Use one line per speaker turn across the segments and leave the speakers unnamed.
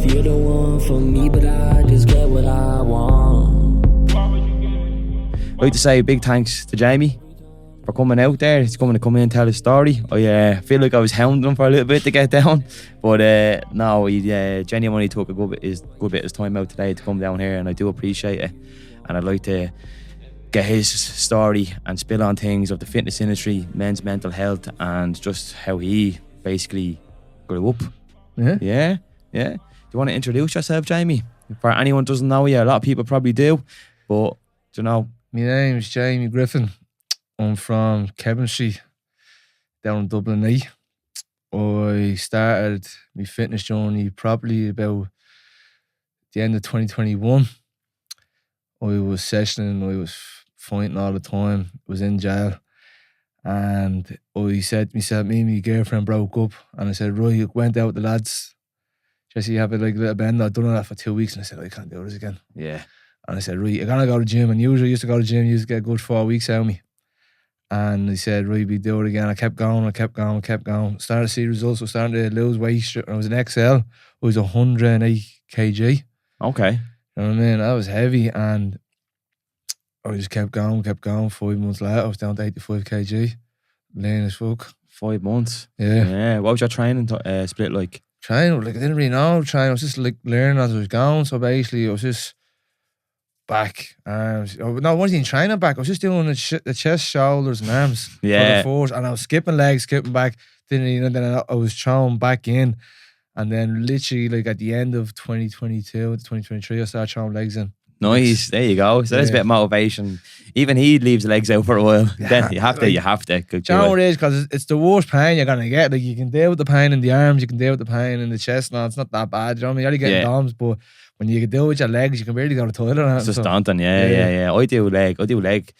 you're the one for me, but I just get what I want.
I'd like to say a big thanks to Jamie for coming out there. He's coming to come in and tell his story. I feel like I was hounding him for a little bit to get down, but no, he genuinely took a good bit of his time out today to come down here, and I do appreciate it. And I'd like to get his story and spill on things of the fitness industry, men's mental health, and just how he basically grew up. Yeah. Do you want to introduce yourself, Jamie? For anyone who doesn't know you, a lot of people probably do, but do you know?
My name is Jamie Griffin. I'm from Kevin Street, down in Dublin. I started my fitness journey probably about the end of 2021. I was sessioning, I was fighting all the time, I was in jail. And I said to myself, me and my girlfriend broke up, and I said, right, went out with the lads. Jesse, have a little bend. I'd done that for 2 weeks, and I said, I can't do this again.
Yeah.
And I said, right, you're going to go to the gym. And usually I used to go to the gym, used to get a good 4 weeks out of me. And he said, right, we do it again. I kept going. Started to see results. I was starting to lose weight. I was an XL. I was 108 kg.
Okay.
You know what I mean? That was heavy. And I just kept going. 5 months later, I was down to 85 kg. Lean as fuck.
5 months.
Yeah.
What was your training split like?
Training, I didn't really know training. I was just learning as I was going. So basically, I was just back, arms. No, I wasn't even training back. I was just doing the chest, shoulders, and arms.
Yeah.
For the force, and I was skipping legs, skipping back. Then I was thrown back in, and then literally at the end of 2022 to 2023, I started throwing legs in.
Nice. There you go. So there's a bit of motivation. Even he leaves the legs out for a while.
Yeah,
Then you have to.
Do you know what it is? Because it's the worst pain you're gonna get. You can deal with the pain in the arms, you can deal with the pain in the chest. No, it's not that bad. You know what I mean? You're only getting DOMs, but when you can deal with your legs, you can barely go to the toilet.
It's just daunting. Yeah. I do leg.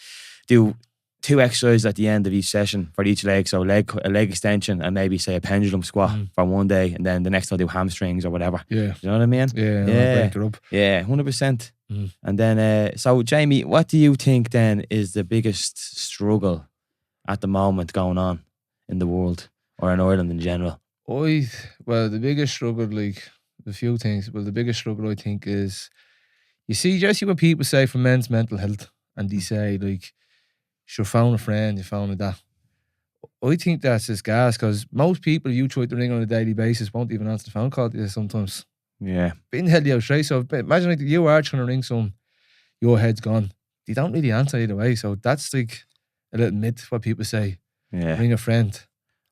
Do 2 exercises at the end of each session for each leg. So a leg extension, and maybe say a pendulum squat for one day, and then the next I'll do hamstrings or whatever.
Yeah.
You know what I mean?
Yeah. Break it up.
Yeah, 100%. And then, so Jamie, what do you think then is the biggest struggle at the moment going on in the world or in Ireland in general?
The biggest struggle, a few things. Well, the biggest struggle I think is, you see, Jesse, when people say for men's mental health, and they say you found a friend, you found a that. I think that's just gas, because most people you try to ring on a daily basis won't even answer the phone call to you sometimes.
Yeah.
Being held out straight. So imagine you are trying to ring someone, your head's gone. They don't really answer either way. So that's a little myth what people say.
Yeah.
Ring a friend.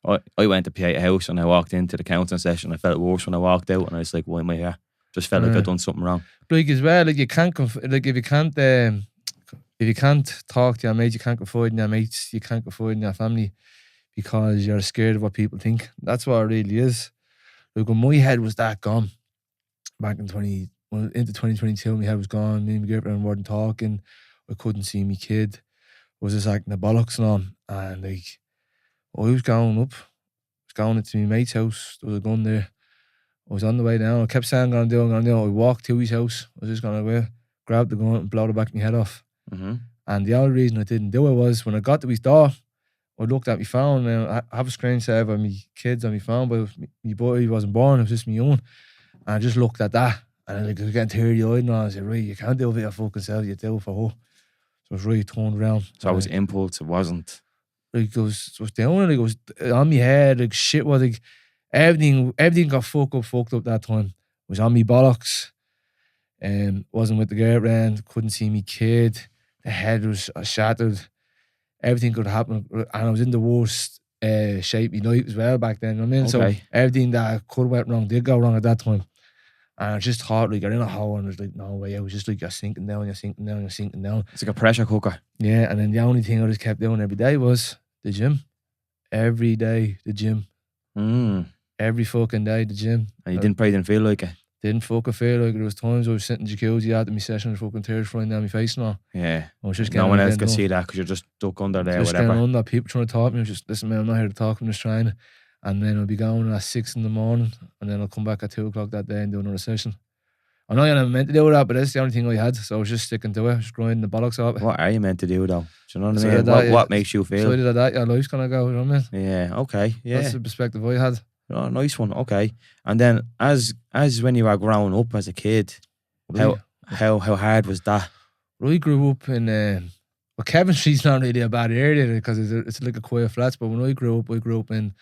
I went to pay a house and I walked into the counselling session. I felt worse when I walked out, and I was like, why am I here? Just felt like I'd done something wrong.
As well, you can't if you can't talk to your mates, you can't confide in your mates, you can't confide in your family, because you're scared of what people think. That's what it really is. When my head was that gone, back into 2022, my head was gone. Me and my girlfriend weren't talking. I couldn't see my kid. I was just acting the bollocks and on. And I was going up. I was going into my mate's house. There was a gun there. I was on the way down. I kept saying, I'm gonna do. I walked to his house. I was just gonna go grab the gun and blow the back of my head off. And the only reason I didn't do it was, when I got to his door, I looked at my phone. Now I have a screensaver of my kids on my phone, but my boy wasn't born. It was just my own. And I just looked at that, and I was getting teary-eyed, and I said, right, you can't do it for your fucking self, you do it for her. So I was really turned around.
So it was impulse, it wasn't.
It was down, it was on my head, shit was everything got fucked up that time. It was on me bollocks. Wasn't with the girlfriend, couldn't see me kid. The head was shattered. Everything could happen, and I was in the worst shape of my life as well back then. You know what I mean?
Okay.
So everything that could have went wrong did go wrong at that time. And I just thought, you're in a hole, and I was like, no way. I was just you're sinking down. It's
like a pressure cooker.
Yeah, and then the only thing I just kept doing every day was the gym. Every day, the gym. Every fucking day, the gym.
And you didn't feel like it?
Didn't fucking feel like it. There was times I was sitting in the jacuzzi after my session, fucking tears flying down my face and all.
Yeah.
I was just
no one else could see that, because you're just stuck under there or whatever.
Just under, people trying to talk to me. I was just, listen, man, I'm not here to talk, I'm just trying. And then I'll be going at 6 in the morning, and then I'll come back at 2 o'clock that day and do another session. I know you're not meant to do that, but that's the only thing I had, so I was just sticking to it, just grinding the bollocks off it.
What are you meant to do though? Do you know what I mean? What makes you feel?
So that your life's gonna go, you know what I mean?
Yeah, okay, yeah.
That's the perspective I had.
Oh, nice one. Okay. And then as when you were growing up as a kid,
Right.
how hard was that?
I grew up in well, Kevin Street's not really a bad area because it's like a quiet flats. But when I grew up in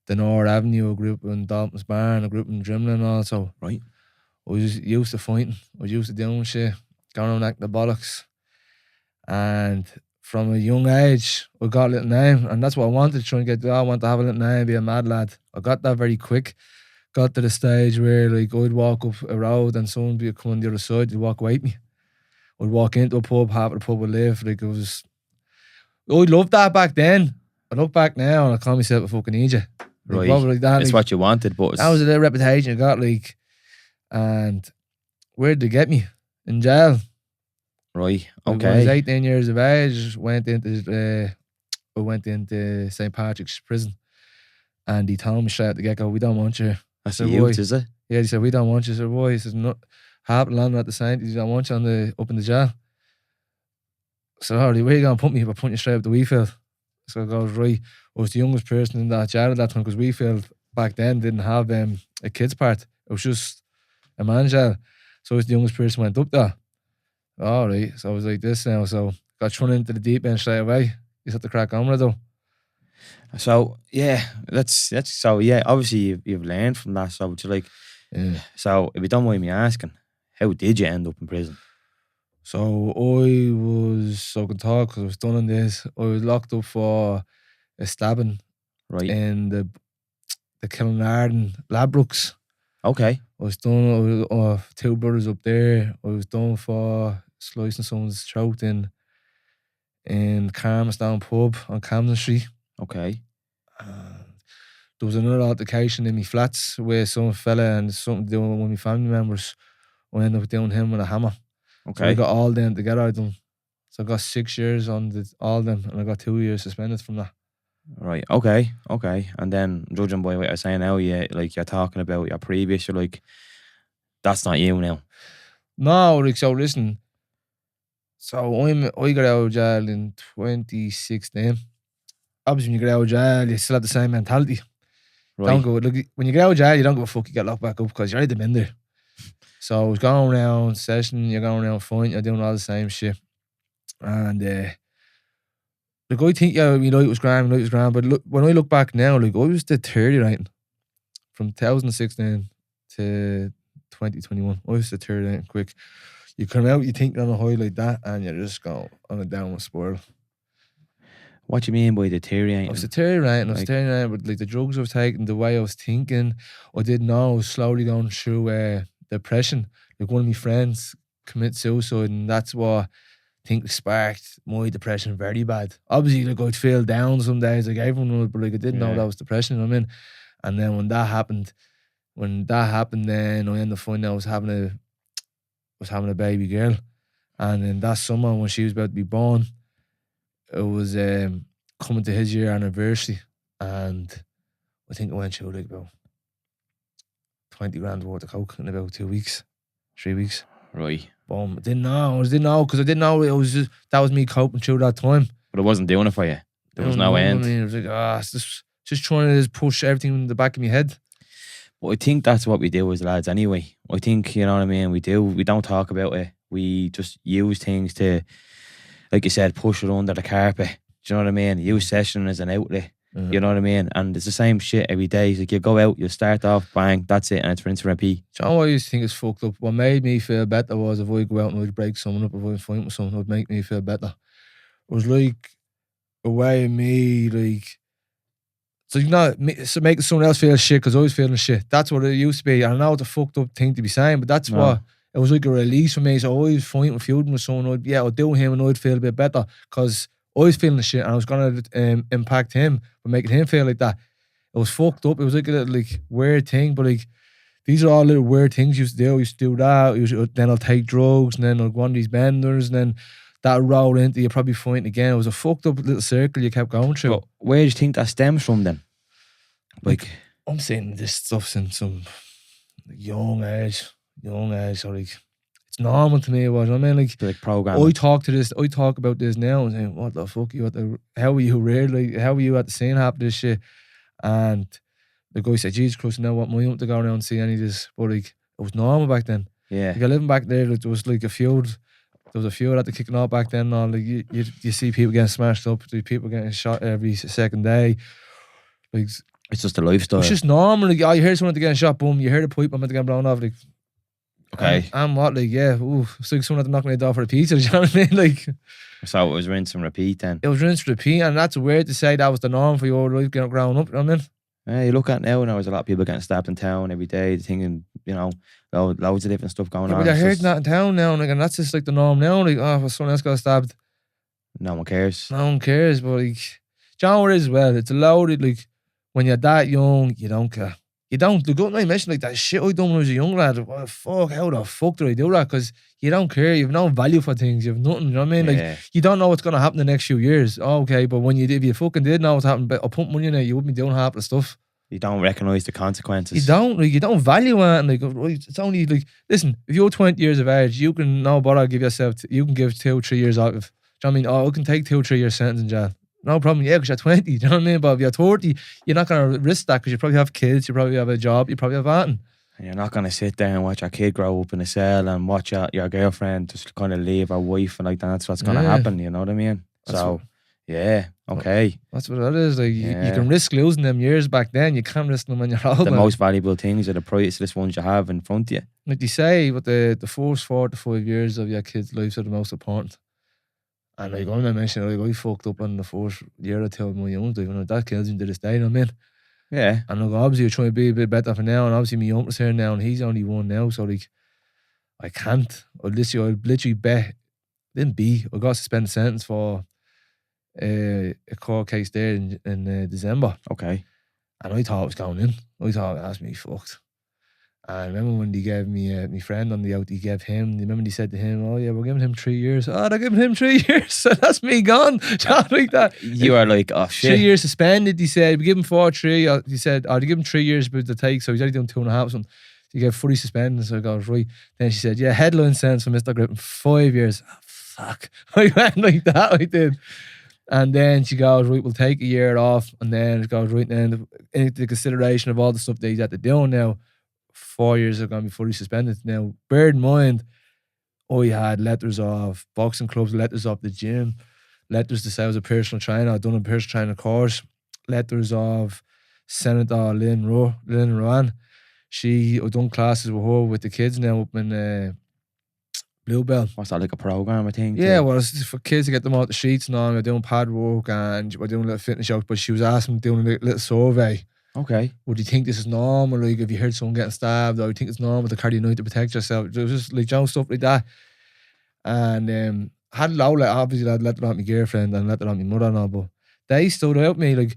the North Avenue. I grew up in Dalton's Barn. I grew up in Drimlin also.
Right.
I was used to fighting. I was used to doing shit, going around acting the bollocks. And from a young age, I got a little name, and that's what I wanted to try and get. I want to have a little name, be a mad lad. I got that very quick. Got to the stage where like I'd walk up a road and someone would come on the other side, they'd walk away at me. I'd walk into a pub, half of the pub would live. Like it was, I loved that back then. I look back now and I call myself a fucking idiot.
Right.
Like that,
It's
like,
what you wanted, but
that was a little reputation I got, like, and where'd they get me? In jail.
right.
Like, when I was
Okay.
18 years of age, I went into St. Patrick's prison, and he told me straight at the get-go, we don't want you.
That's
So
the youth, is it?
Yeah, he said, we don't want you. I said, boy, he says, no, half the land at the Saint, he don't want you up in the jail. So, where are you going to put me? If I put you straight up to Wheatfield. So I goes, right. I was the youngest person in that jail at that time because Wheatfield back then didn't have a kids part. It was just a man jail. So I was the youngest person went up there. All right. So I was like this now. So got thrown into the deep end straight away. You just have to crack on with it though.
So yeah, that's so yeah. Obviously, you've learned from that. So it's like,
Yeah.
so if you don't mind me asking, how did you end up in prison?
So I was, so I can talk because I was done on this. I was locked up for a stabbing
Right.
in the Kilnarden Labrooks.
Okay.
I was done, two brothers up there. I was done for slicing someone's throat in Carmastown pub on Camden Street.
Okay.
And there was another altercation in my flats where some fella and something to do with one of my family members. I ended up doing him with a hammer. So I
Okay.
got all them together. I done. So I got 6 years on all them, and I got 2 years suspended from that.
Right. Okay. Okay. And then judging by what you're saying now, you're talking about your previous. You're like, that's not you now.
No, like, so listen. So I got out of jail in 2016. Obviously, when you get out of jail, you still have the same mentality.
Right.
Don't go. Look, when you get out of jail, you don't give a fuck. You get locked back up because you're already been there. So I was going around session, you're going around fighting, you're doing all the same shit. And like, I think, yeah, it was grand, but look, when I look back now, like, I was the 30 rating from 2016 to 2021. I was the 30 rating quick. You come out, you think you're on a high like that, and you're just going on a downward spiral.
What do you mean by
I
deteriorating?
was deteriorating.
Like-
But like the drugs I was taking, the way I was thinking, I didn't know I was slowly going through depression. Like, one of my friends committed suicide, and that's what I think sparked my depression very bad. Obviously, like, I'd feel down some days, like everyone would, but like, I didn't know
Yeah.
that was depression. You know what I mean? And then when that happened, then I ended up finding out I was having a baby girl, and then that summer when she was about to be born, it was coming to his year anniversary, and I think I went through like about 20 grand worth of coke in about 2 weeks, 3 weeks.
Right.
Boom. I didn't know because I didn't know it was that was me coping through that time.
But it wasn't doing it for you. There was
You
no
know what
end.
I mean, it was like, it's just trying to push everything in the back of my head.
But I think that's what we do as lads anyway. I think, you know what I mean, we don't talk about it. We just use things to, like you said, push it under the carpet. Do you know what I mean? Use session as an outlet. You know what I mean? And it's the same shit every day. It's like, you go out, you start off, bang, that's it, and it's rinse and repeat.
Do you know what I used to think is fucked up? What made me feel better was if I go out and I'd break someone up, if I'd fight with someone, it would make me feel better. It was like a way of me, like, so so making someone else feel shit because I was feeling shit. That's what it used to be. And I know it's a fucked up thing to be saying, but that's what it was like, a release for me. So I was fighting, feuding with someone. I'd do him and I'd feel a bit better because I was feeling the shit and I was going to impact him by making him feel like that. It was fucked up. It was like a little, like, weird thing, but like, these are all little weird things you used to do. I used to do that. Then I'll take drugs, and then I'll go on these benders, and then that roll into you probably fighting again. It was a fucked up little circle you kept going through.
But where do you think that stems from then? Like,
I'm saying this stuff since some young age, or like, it's normal to me. What I mean, like
programming.
I talk about this now and saying, what the fuck, how are you really? How are you at the scene half this shit? And the guy said, Jesus Christ, now what my aunt to go around and see any of this. But like, it was normal back then.
Yeah.
Like, you're living back there, like, there was like a feud. There was a feud at the kicking off back then. All like you see people getting smashed up, people getting shot every second day. Like,
it's just a lifestyle.
it's just normal. Like, oh, you hear someone getting shot, boom. You hear the pipe, I'm meant to get blown off. Like,
okay.
and what? Like, yeah, ooh, it's like someone had to knock me door for a pizza. Do you know what I mean? Like,
So it was rinse and repeat then.
it was rinse and repeat, and that's weird to say that was the norm for your life growing up. You know what I mean?
Yeah, you look at now, there's a lot of people getting stabbed in town every day, thinking, you know, loads of different stuff going
Yeah,
on.
but you're
It's
hearing
just-
that in town now, like, and that's just like the norm now. Like, oh, well, someone else got stabbed.
No one cares.
No one cares, but like, John, what is as well? It's allowed. Like, when you're that young, you don't care. You don't. The good I mentioned like that shit I done when I was a young lad. What fuck? How the fuck did I do that? Because you don't care. You've no value for things. You've nothing. You know what I mean? Like,
Yeah.
you don't know what's gonna happen the next few years. Oh, okay, but when if you fucking did know what's happening, but I put money in it, you wouldn't be doing half the stuff.
You don't recognise the consequences.
You don't. Like, you don't value it. And like, right, it's only like, listen. If you're 20 years of age, you can no bother give yourself. You can give 2 or 3 years out of. Do you know what I mean? Oh, I can take 2 or 3 years sentence in jail. No problem, yeah, because you're 20, do you know what I mean? But if you're 30, you're not going to risk that because you probably have kids, you probably have a job, you probably have anything.
And you're not going to sit there and watch your kid grow up in a cell and watch your girlfriend just kind of leave her wife and like that's what's going to
Yeah.
happen, you know what I mean?
That's
So,
what-
yeah, okay.
That's what that is. Like, you
Yeah.
can risk losing them years back then, you can't risk them when you're older.
The most valuable things are the priceless ones you have in front of you.
Like they say, but the first 4 to 5 years of your kids' lives are the most important. And like, I'm not mentioning, like, I fucked up in the first year or two of my own life, and that kills me to this day, you know what I mean?
Yeah.
And like, obviously, I'm trying to be a bit better for now, and obviously, my uncle's here now, and he's only 1 now, so like, I can't. I'll literally bet, I got suspended sentence for a court case there in December,
Okay.
and I thought it was going in. I thought that's me fucked. And I remember when they gave me my friend on the out, he gave him. Remember they said to him, "Oh yeah, we're giving him 3 years." Oh, they're giving him 3 years, so that's me gone. Just like that.
You are like, oh
3
shit.
years suspended. He said we give him 4 or 3. He said, "Oh, they give him 3 years about the take." So he's only doing 2.5 something. He gave fully suspended. So I goes right. Then she said, "Yeah, headline sentence for Mr. Griffin, 5 years." Oh, fuck. I went like that. I did. And then she goes, right, we'll take a year off. And then it goes, right, then into consideration of all the stuff that he's had to do now, 4 years are going to be fully suspended. Now, bear in mind, I had letters of boxing clubs, letters of the gym, letters to say I was a personal trainer. I'd done a personal training course, letters of Senator Lynn Rowan. I'd done classes with her, with the kids now up in Bluebell.
What's that, like a program, I think?
Yeah, well, it's for kids to get them out the streets and all. We're doing pad work and we're doing a little fitness shows, but she was asking me doing a little survey.
Okay.
Would you think this is normal? Like, if you heard someone getting stabbed, or you think it's normal to carry a knife to protect yourself? It was just like, stuff like that. And had obviously I'd let it on my girlfriend and let it on my mother and all, but they stood out me. Like,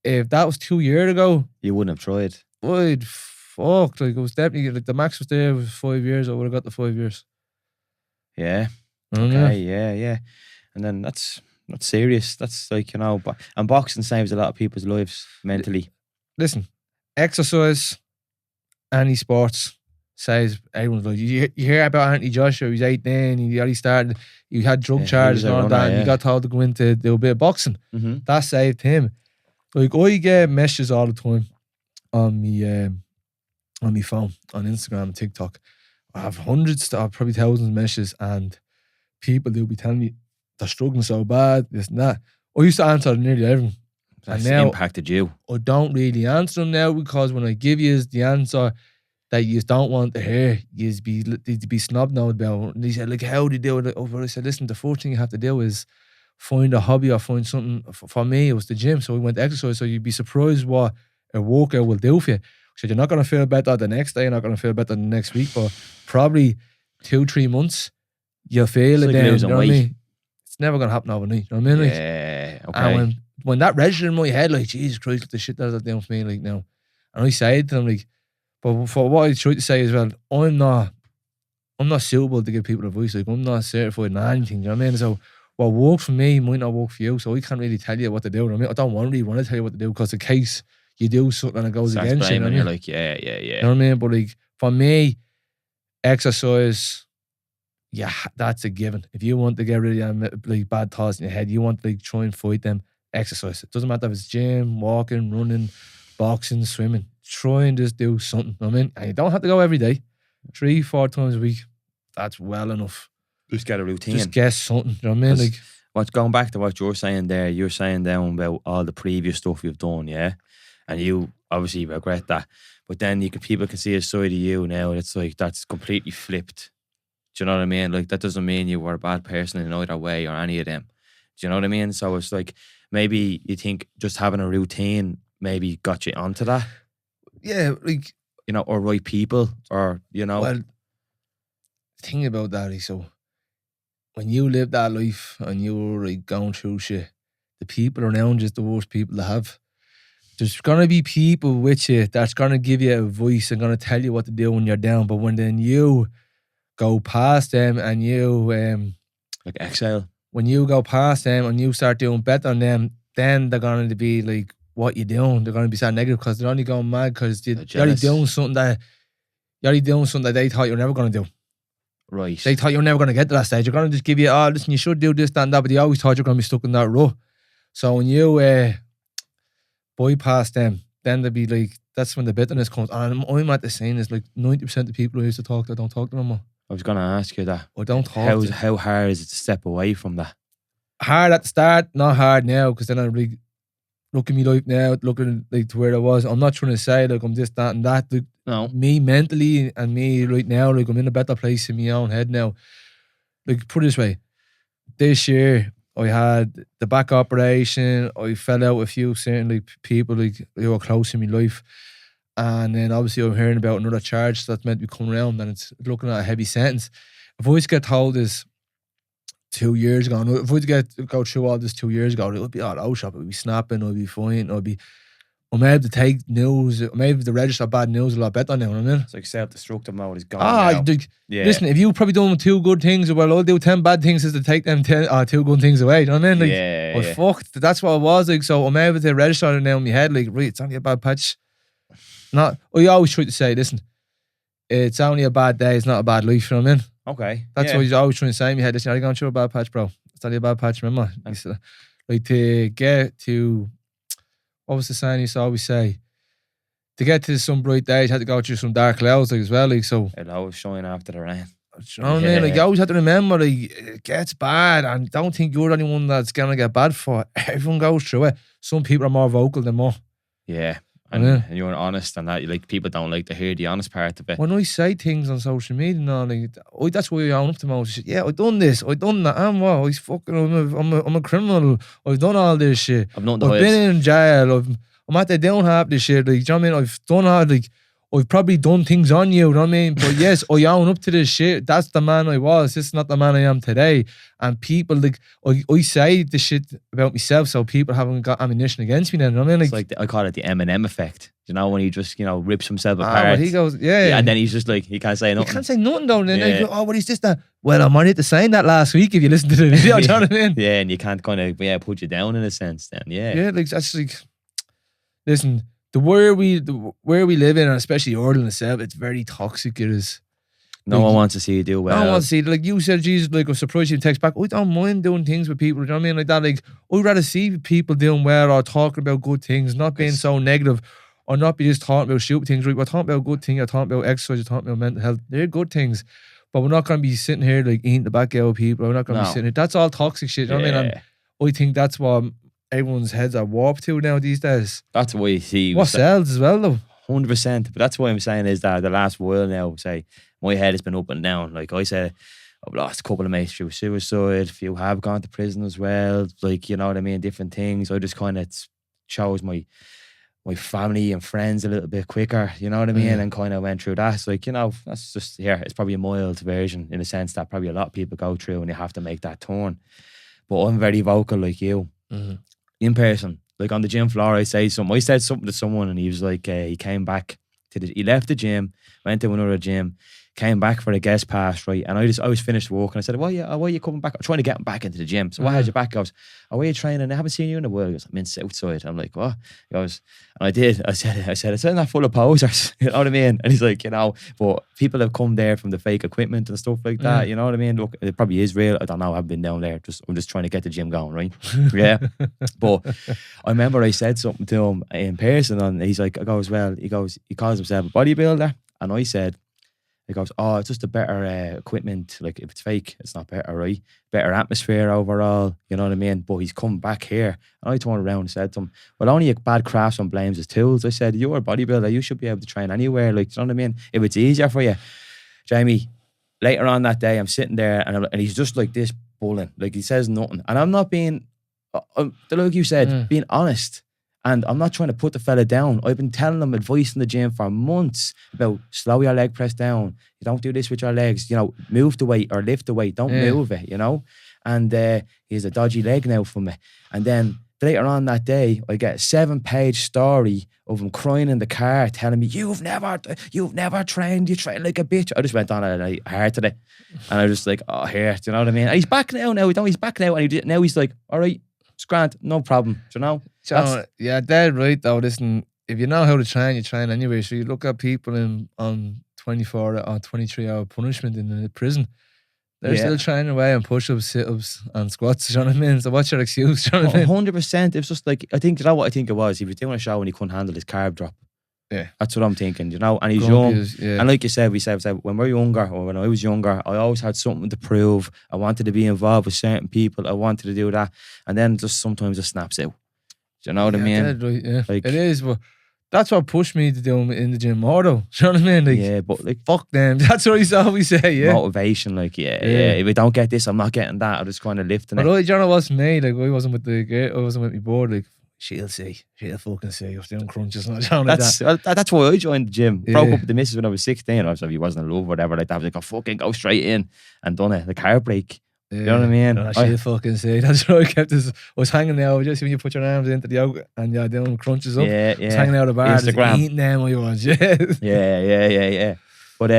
if that was 2 years ago,
You wouldn't have tried.
I'd fuck. Like, it was definitely, like, the max was there was 5 years. I would have got the 5 years.
Yeah.
Yeah.
Okay, yeah. And then that's serious. That's like, you know, and boxing saves a lot of people's lives mentally.
Listen, exercise, any sports, says everyone's like, you hear about Anthony Joshua, he's 18, he already started, he had drug
Yeah, he
charges
was a
and all that,
runner,
and he
yeah.
got told to go into do a bit of boxing.
Mm-hmm.
That saved him. Like, I get messages all the time on me phone, on Instagram and TikTok. I have hundreds, probably thousands of messages, and people will be telling me they're struggling so bad, this and that. I used to answer nearly everything.
That's
now-
impacted you.
I don't really answer them now, because when I give you the answer that you don't want to hear, you'd be snobbed now about. And he said, like, how do you do it? I said, listen, the first thing you have to do is find a hobby or find something. For me, it was the gym, so we went to exercise. So you'd be surprised what a workout will do for you. So you're not going to feel better the next day, you're not going to feel better the next week, but probably 2-3 months, you'll feel
It's
it
like
then. You
losing
know what I
weight.
mean? It's never going to happen overnight. You know what I mean? Like,
Yeah, okay.
and when that registered in my head, like, Jesus Christ, the shit that's doing for me, like, now. And I said to them, like, but for what I tried to say as well, I'm not suitable to give people advice. Like, I'm not certified in anything, you know what I mean? So what works for me might not work for you, so I can't really tell you what to do. You know what I mean? I don't really want to tell you what to do, because in case you do something and it goes
Starts
against you, you know
blaming,
what I
you're
mean?
like, yeah.
You know what I mean? But like, for me, exercise, yeah, that's a given. If you want to get rid of like bad thoughts in your head, you want to like try and fight them, exercise. It doesn't matter if it's gym, walking, running, boxing, swimming. Try and just do something. I mean, and you don't have to go every day. 3-4 times a week. That's well enough.
Just get a routine.
Just get something. You know what I mean? Like,
what's going back to what you're saying there, you're saying down about all the previous stuff you've done, yeah? And you obviously regret that. But then people can see a side of you now, it's like that's completely flipped. Do you know what I mean? Like, that doesn't mean you were a bad person in either way or any of them. Do you know what I mean? So it's like, maybe you think just having a routine maybe got you onto that.
Yeah, like,
you know, or right people, or, you know.
Well, the thing about that is, so when you live that life and you're like going through shit, the people around you is the worst people to have. There's gonna be people with you that's gonna give you advice and gonna tell you what to do when you're down. But when then you go past them and you
like exhale.
When you go past them and you start doing better than them, then they're gonna be like, what you doing? They're gonna be sad negative because they're only going mad because you're already doing something that they thought you were never gonna do.
Right.
They thought you were never gonna get to that stage. They're gonna just give you, oh, listen, you should do this, that, and that, but they always thought you're gonna be stuck in that rut. So when you bypass them, then they'll be like, that's when the bitterness comes. And I'm at the saying is like 90% of the people who used to talk, I don't talk to them anymore.
I was gonna ask you that.
I don't talk.
How hard is it to step away from that?
Hard at the start, not hard now, because then I'm like, look at me life now, looking like to where I was. I'm not trying to say like I'm this, that, and that. Like,
no.
Me mentally and me right now, like I'm in a better place in my own head now. Like, put it this way, this year I had the back operation. I fell out with a few certain like people like who were close in my life, and then obviously I'm hearing about another charge that's meant to be coming around, and it's looking at a heavy sentence. If I was to get told this 2 years ago, and if I was to go through all this 2 years ago, it would be all out shop. It would be snapping. I'd be fine. I'm able to take news. I'm able to register bad news a lot better now. You know what I mean?
It's like self-destructive mode is gone now.
Yeah. Listen, if you've probably done 2 good things, well, I'll do 10 bad things is to take them 2 good things away. You know what I mean? Like, fucked. That's what it was like. So I'm able to register it now in my head. Like, right, it's only a bad patch. I always try to say, listen, it's only a bad day. It's not a bad life. You know what I mean?
Okay.
That's what he's always trying to say in my head. Listen, you're going through a bad patch, bro. It's only a bad patch. Remember? Like, to get to, what was the saying he used to always say? To get to some bright days, you had to go through some dark clouds, like, as well. Like, so
it'll always shine after the rain.
You know what I mean? Like, you always have to remember, like, it gets bad, and don't think you're the only one that's gonna get bad for it. Everyone goes through it. Some people are more vocal than more.
Yeah. And you're honest, and that, like, people don't like to hear the honest part of it.
When I say things on social media, like, that's why I own up to most shit. Yeah, I done this, I done that. I'm a criminal. I've done all this shit. I've been in jail. I'm at the down half this shit. Like, do you know what I mean? I've done all, like, I've probably done things on you know what I mean? But yes, I own up to this shit. That's the man I was. This is not the man I am today. And people, like, I say the shit about myself so people haven't got ammunition against me then. You know what I mean? Like,
it's like, I call it the Eminem effect. You know, when he just, rips himself apart.
He goes, yeah.
And then he's just like, he can't say nothing.
He can't say nothing though. And then they go, oh, what is this that? Well, I'm already to saying that last week if you listen to the video. Do you know what I mean?
Yeah, and you can't kind of, put you down in a sense then. Yeah.
Yeah, like, that's like, listen, where we live in, and especially Ireland itself, it's very toxic. It is.
No one wants to see you do well.
No one wants to see it. Like you said, Jesus, like, I'm surprised you text back. I don't mind doing things with people. You know what I mean? Like that. Like, I'd rather see people doing well or talking about good things, not being so negative, or not be just talking about stupid things. Right? We're talking about good things. You're talking about exercise. You're talking about mental health. They're good things, but we're not going to be sitting here like eating the back out of people. We're not going to be sitting here. That's all toxic shit. You know what I mean? And I think that's what everyone's heads are warped to now these days.
That's why you see
what sells as well though.
100%. But that's what I'm saying is that the last while now, say, my head has been up and down. Like I said, I've lost a couple of mates through suicide. A few have gone to prison as well. Like, you know what I mean? Different things. I just kind of chose my family and friends a little bit quicker, you know what I mean? And kind of went through that. It's like, that's just, it's probably a mild version in a sense that probably a lot of people go through and you have to make that turn. But I'm very vocal like you. In person, like on the gym floor, I said something to someone and he was like, he came back he left the gym, went to another gym, came back for a guest pass, right? And I was finished work and I said, why are you coming back? I'm trying to get him back into the gym. So why had you back? He goes, oh, why are you training? I haven't seen you in a while. He goes, I'm in Southside. I'm like, what? He goes, and I did. I said, it's not full of posers. You know what I mean? And he's like, but people have come there from the fake equipment and stuff like that. You know what I mean? Look, it probably is real. I don't know. I've been down there. I'm just trying to get the gym going, right? Yeah. But I remember I said something to him in person and he's like, he calls himself a bodybuilder. And I said, he goes, oh, it's just a better equipment. Like, if it's fake, it's not better, right? Better atmosphere overall, you know what I mean? But he's come back here. And I turned around and said to him, well, only a bad craftsman blames his tools. I said, you're a bodybuilder. You should be able to train anywhere. Like, you know what I mean? If it's easier for you. Jamie, later on that day, I'm sitting there and he's just like this bullying. Like, he says nothing. And I'm not being, like you said, being honest. And I'm not trying to put the fella down. I've been telling him advice in the gym for months about slow your leg press down. You don't do this with your legs. Move the weight or lift the weight. Don't move it, And he has a dodgy leg now for me. And then later on that day, I get a 7-page story of him crying in the car, telling me, you've never trained. You train like a bitch. I just went on a heart today. And I was just like, oh, here. Do you know what I mean? And he's back now. He's back now. And now he's like, all right, it's grand. No problem. Do you know?
Yeah, dead right though. Listen, if you know how to train, you train anyway. So you look at people on 24 or 23-hour punishment in the prison. They're still training away on push-ups, sit-ups, and squats. Do you know what I mean? So what's your excuse? Do you know what I mean?
100%. It's just like, I think, you know what I think it was? He was doing a show and he couldn't handle his carb drop.
Yeah.
That's what I'm thinking, And he's young. And like you said, we said, when we're younger, or when I was younger, I always had something to prove. I wanted to be involved with certain people. I wanted to do that. And then just sometimes it snaps out. Do you know what I mean?
Right, yeah. Like, it is, but that's what pushed me to do in the gym more though. Do you know what I mean? Like, yeah, but like, fuck them. That's what I always say, yeah.
Motivation, like, yeah. If I don't get this, I'm not getting that. I'm just kind of lifting it.
But you know what's me? Like, I wasn't with my board. Like, she'll fucking see if doing crunches and all that.
That's why I joined the gym. Broke up with the missus when I was 16. Obviously, he wasn't in love or whatever like that. I was like, I'll fucking go straight in and done it. Like, heartbreak. You know what I mean?
She'll fucking say. That's what I kept. I was hanging out. Just when you put your arms into the yoke and you're doing crunches up. Yeah. I was hanging out of the bar. Instagram. Eating them I was.
Yeah. But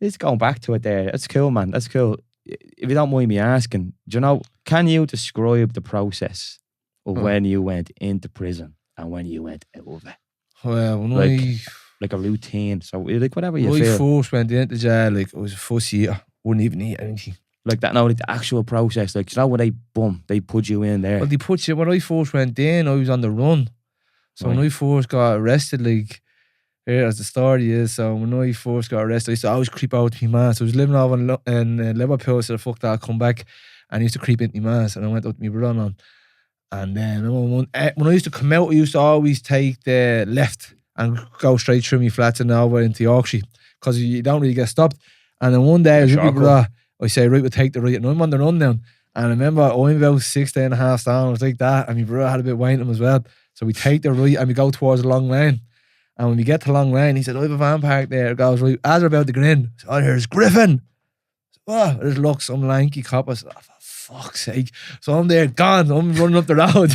it's going back to it there. That's cool, man. That's cool. If you don't mind me asking, can you describe the process of when you went into prison and when you went out of it?
Well,
like a routine. So like whatever you
feel.
When
I first went into jail, like I was a fussy eater. Wouldn't even eat anything.
Like that, no, like the actual process. Like, when they put you in there.
Well, they put you, when I first went in, I was on the run. So when I first got arrested, like, here as the story is, so when I first got arrested, I used to always creep out to my man. So I was living over in Liverpool, so fuck that, I'll come back. And I used to creep into my man, and I went out to my brother, man. And then when I used to come out, I used to always take the left and go straight through my flats and over into Yorkshire, because you don't really get stopped. And then one day I was with my brother, I say, right, we'll take the right. And I'm on the run now. And I remember I'm about 16 and a half down. I was like that. And my brother had a bit of wine in him as well. So we take the right and we go towards the long lane. And when we get to the long lane, he said, I have a van park there. It goes, right, as we're about to grin, so, oh, there's Griffin. Oh, there's look, some lanky cop. I said, oh, for fuck's sake. So I'm there, gone. I'm running up the road.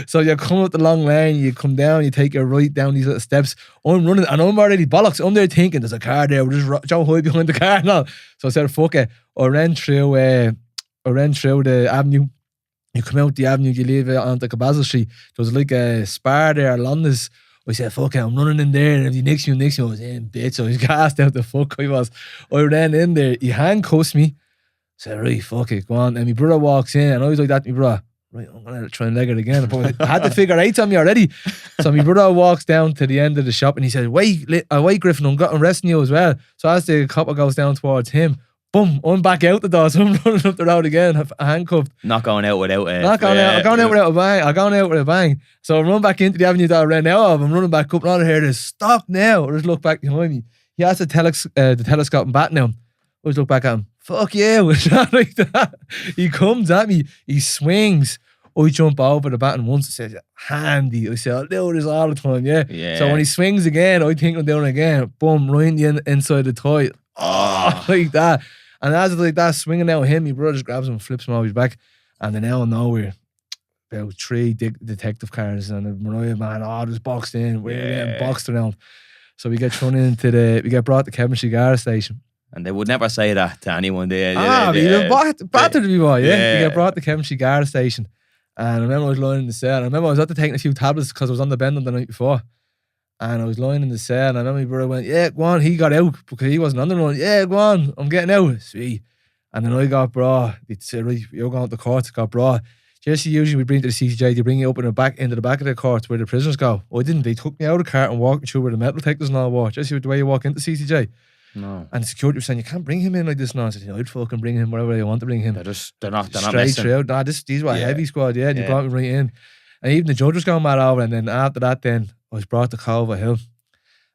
So you come up the long lane, you come down, you take your right down these little steps. I'm running, and I'm already bollocks. I'm there thinking, there's a car there. We're just Joe Hoy behind the car and all. So I said, fuck it. I ran through the avenue. You come out the avenue, you leave it onto Cabazal Street. There was like a spar there, London's. I said, fuck it, I'm running in there. And if you nix me, I was in, bitch. So he's gassed out the fuck I was. I ran in there. He handcuffs me. I said, right, fuck it, go on. And my brother walks in, and I was like that to my brother. Right, I'm going to try and leg it again. But I had the figure 8 on me already. So my brother walks down to the end of the shop, and he says, wait, Griffin, I'm arresting you as well. So as the copper goes down towards him, boom, I'm back out the door. So I'm running up the road again, handcuffed.
Not going out without it.
I'm going out with a bang. So I run back into the avenue that I ran out of. I'm running back up, and all I hear is, stop now. I just look back behind me. He has the telescope and bat now. I just look back at him. Fuck you. Like that. He comes at me. He swings. I jump over the bat and once. I said, handy. I said, I'll do this all the time, yeah. So when he swings again, I think I'm doing it again. Boom, right in the inside the toy. Oh, like that. And as it's like that, swinging out him, my brother just grabs him and flips him off his back. And then out of nowhere, about 3 detective cars and the Mariah man, just boxed in. We're getting boxed around. So we get thrown into we get brought to Chemistry Guard Station.
And they would never say that to anyone.
Battered me, boy, yeah.
Yeah.
We get brought to Chemistry Guard Station. And I remember I was lying in the cell. I remember I was after taking a few tablets because I was on the bend on the night before. And I was lying in the cell. And I remember my brother went, yeah, go on. He got out because he wasn't on the run. Yeah, go on. I'm getting out. Sweet. And then I got brought. They said, right, you're going to the court. Got brought. Jesse, usually we bring to the CCJ, they bring you up into the back of the court where the prisoners go. I didn't. They took me out of the cart and walked me through where the metal detectors and all were. Jesse, the way you walk into CCJ.
No.
And the security was saying, you can't bring him in like this now. I said, I'd fucking bring him wherever you want to bring him.
They're not
Straight
messing.
through. Nah, these were a heavy squad, yeah. And they brought me right in. And even the judge was going mad over. And then after that, then I was brought to Culver Hill.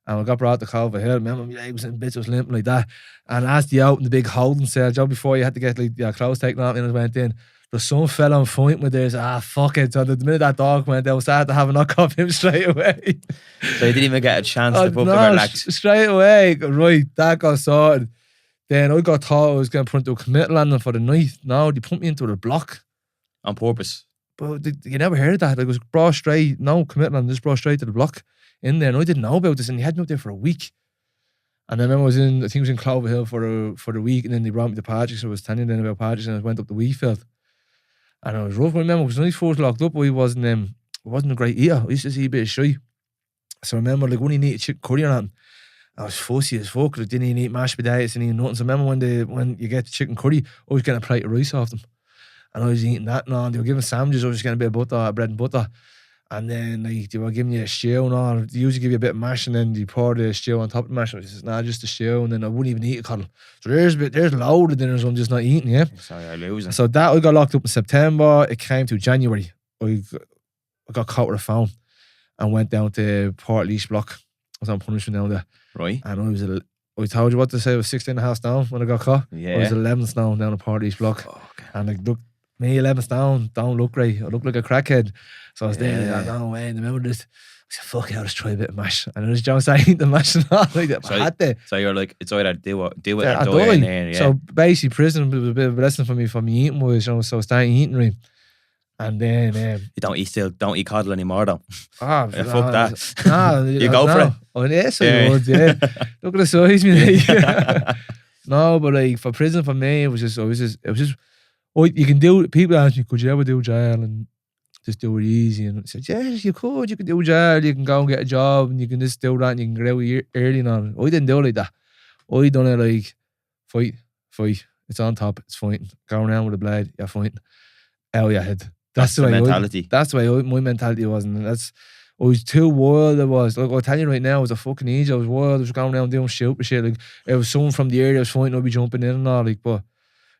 And I got brought to Culver Hill. Remember, my leg was in bits, I was limping like that. And as you out in the big holding cell, Joe, before you had to get like your clothes taken off and I went in, there's some fella on fighting with this. Fuck it. So the minute that dog went, they started to have a knock off him straight away.
So you didn't even get a chance to fucking relax.
Straight away. Right, that got sorted. Then I got told I was going to put into a committal landing for the night. No, they put me into the block.
On purpose.
But you never heard that. Like, it was brought straight, no committal landing, just brought straight to the block in there. And I didn't know about this. And they had me up there for a week. And I remember I think I was in Clover Hill for the week. And then they brought me to Patrick's. So I was telling them about Patrick's and I went up to Wheatfield. And I was rough. I remember because when I first locked up, I wasn't a great eater. I used to see a bit of shy. So I remember like when you need chicken curry or anything, I was fussy as fuck. I didn't even eat mashed potatoes and eat nothing. So I remember when you get the chicken curry, I was getting a plate of rice off them. And I was eating that and all. And they were giving sandwiches, I was just getting a bit of butter, bread and butter. And then like they were giving you a stew and all. They usually give you a bit of mash and then you pour the stew on top of the mash. I was just, nah, just a stew. And then I wouldn't even eat a cuddle. So there's loads of dinners I'm just not eating, yeah.
Sorry, I'm losing.
So that I got locked up in September. It came to January. I got caught with a phone and went down to Port Leash Block. I was on punishment down there.
Right.
And I told you what to say, I was 16 and a half stone when I got caught.
Yeah.
I was 11 stone down at Port Leash Block. And like, look, me 11 stone, don't look great. I look like a crackhead. So I was there, like, no way. And I remember this, I said, fuck it, I'll just try a bit of mash. And then John started eating the mash and all like that.
So,
I had to.
So you're like, it's either do it or
I
die in there, yeah.
So basically, prison was a bit of a lesson for me eating wise, you know, so I started eating right. And then
you don't eat coddle anymore though.
Fuck
that.
Nah,
you go for it.
Oh yes, I would, yeah. Look at the size, me. No, but like for prison for me, it was just oh, you can do. People ask me, could you ever do jail and just do it easy? And I said, yes, you could. You can do jail. You can go and get a job, and you can just do that, and you can get out early and all. I didn't do it like that. I done it like fight. It's on top. It's fighting. Go around with a blade. You're fighting. Out your head. That's the way
mentality.
That's the way my mentality was, and I was too wild. I was like, I'll tell you right now, I was a fucking idiot. I was wild. I was going around doing stupid shit. Like, it was someone from the area I was fighting, I'd be jumping in and all. Like, but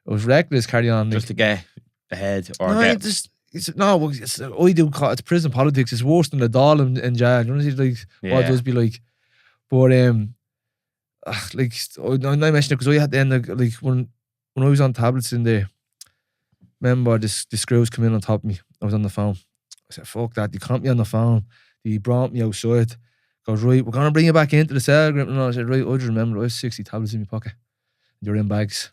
it was reckless. Carry on, like,
just to get ahead or
no,
get.
It's prison politics. It's worse than the doll in jail. You know what it does be like. But like I mentioned it because I had to end like when I was on tablets in there. Remember, the screws come in on top of me. I was on the phone. I said, fuck that. They caught me on the phone. They brought me outside. Goes, right, we're going to bring you back into the cell group. And I said, right, I just remember I have 60 tablets in my pocket. They're in bags.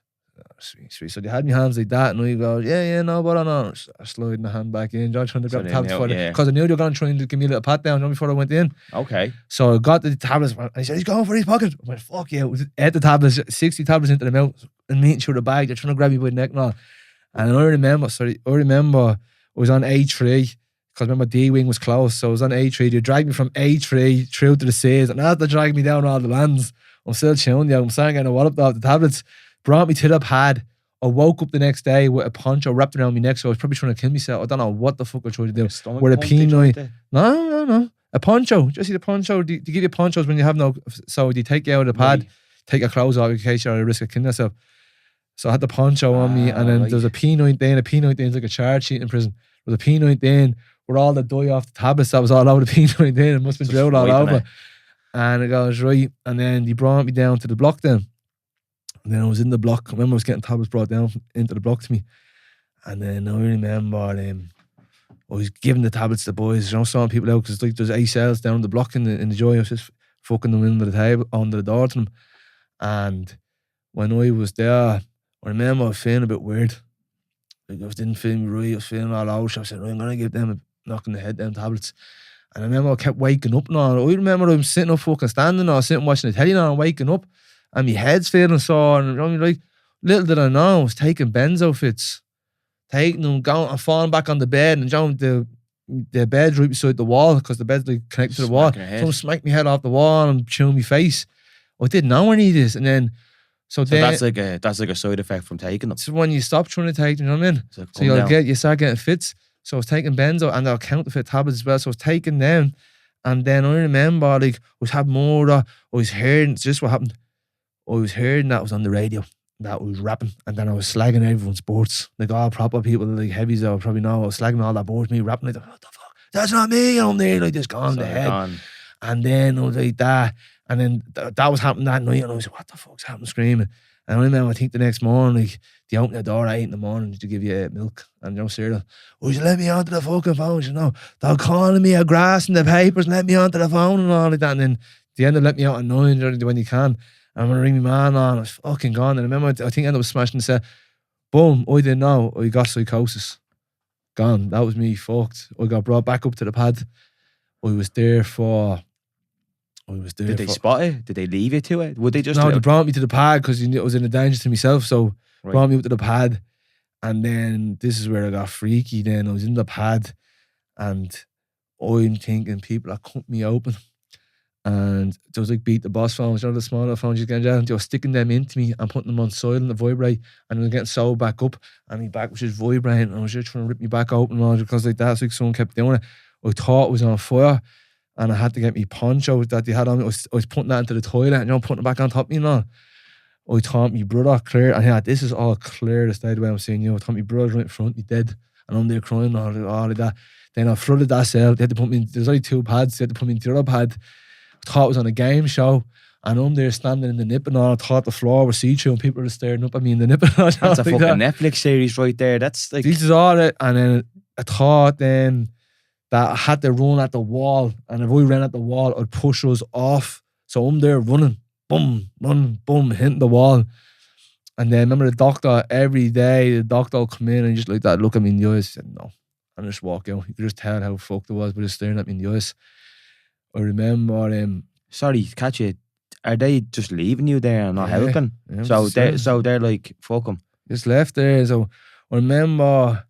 Sweet. So they had my hands like that. And I go, yeah, no, but no. I slid the hand back in. John trying to grab the tablets for it. Because I knew they were going to try and give me a little pat down before I went in.
Okay.
So I got the tablets. And he said, he's going for his pocket. I went, fuck yeah. Ate the tablets, 60 tablets into the mouth. And meeting through the bag. They're trying to grab me by the neck and all. And I remember I was on A3 because remember D-Wing was close. So I was on A3. They dragged me from A3 through to the Seas. And as they dragged me down all the lands, I'm still chilling. I'm starting getting a wallop off the tablets. Brought me to the pad. I woke up the next day with a poncho wrapped around my neck. So I was probably trying to kill myself. I don't know what the fuck I tried to do. With a P9. No. A poncho. Just see the poncho. They give you ponchos when you have no... So they take you out of the pad, take your clothes off in case you're at risk of killing yourself. So I had the poncho on me, and then there was a P9 then. A P9 then is like a charge sheet in prison. There was a P9 then where all the dye off the tablets that was all over the P9 then. It must have been drilled all over. And it goes, right. And then they brought me down to the block then. And then I was in the block. I remember I was getting tablets brought down into the block to me. And then I remember I was giving the tablets to the boys. You know, sorting people out because like there's 8 cells down the block in the joy. I was just fucking them under the table, under the door to them. And when I was there, I remember I was feeling a bit weird. Like I didn't feel me right. I was feeling all out. So I said, right, I'm going to give them a knock in the head, them tablets. And I remember I kept waking up and all. I remember I'm sitting up fucking standing or sitting watching the telly and I'm waking up and my head's feeling sore. And I mean, like, little did I know I was taking benzo fits. Taking them, going and falling back on the bed and John, the bed's right beside the wall because the bed's like connected to the wall. Someone smacked my head off the wall and chewing my face. I didn't know any of this. And then so then
that's like a side effect from taking them.
So when you stop trying to take them, you know what I mean? So you start getting fits. So I was taking benzo and they're counterfeit tablets as well. So I was taking them. And then I remember like I was having more I was hearing just what happened. I was hearing that was on the radio. That was rapping, and then I was slagging everyone's sports. Like all proper people, like heavies, I would probably know. I was slagging all that boards, me rapping like, what the fuck? That's not me. I'm there, like just gone to head. And then I was like that, and then that was happening that night, and I was like, what the fuck's happening? Screaming. And I remember, I think the next morning, like they opened the door at 8 in the morning to give you milk and cereal. Would you let me onto the fucking phone? You know, they're calling me a grass in the papers, let me onto the phone and all like that. And then they end up letting me out at 9 when you can. I'm gonna ring my man on. I was fucking gone. And I remember, I think I ended up smashing the set. Boom! I didn't know. I got psychosis. Gone. That was me. Fucked. I got brought back up to the pad. I was there. Did
they spot it? Did they leave you to it? Would they just?
No, they brought me to the pad because I was in a danger to myself. So brought me up to the pad, and then this is where I got freaky. Then I was in the pad, and I'm thinking people are cutting me open. And there was like beat the boss phones, you know, the smaller phones you get down. They were sticking them into me and putting them on silent to vibrate. And I was getting sewed back up. And my back was just vibrating. And I was just trying to rip me back open and all because like that. So like someone kept doing it. I thought it was on fire. And I had to get me poncho that they had on me. I was putting that into the toilet and, you know, putting it back on top of me and all. I thought my brother clear. And yeah, this is all clear the way I'm saying, you know, I thought my brother right in front, he dead. And I'm there crying and all like that. Then I flooded that cell. They had to put me in, there's only 2 pads. They had to put me in the other pad. Thought it was on a game show, and I'm there standing in the nip and all. I thought the floor was see-through and people were staring up at me in the nip and all.
That's a fucking Netflix series right there. That's like
this is all it. And then I thought then that I had to run at the wall, and if we ran at the wall, I'd push us off. So I'm there running, boom, run, boom, hitting the wall. And then remember the doctor every day. The doctor would come in and just like that, look at me in the eyes. I said no, and just walk out. You could just tell how fucked it was, but just staring at me in the eyes. I remember.
Sorry, catch you. Are they just leaving you there and not helping? Yeah, so they're like, fuck them.
Just left there. So I remember,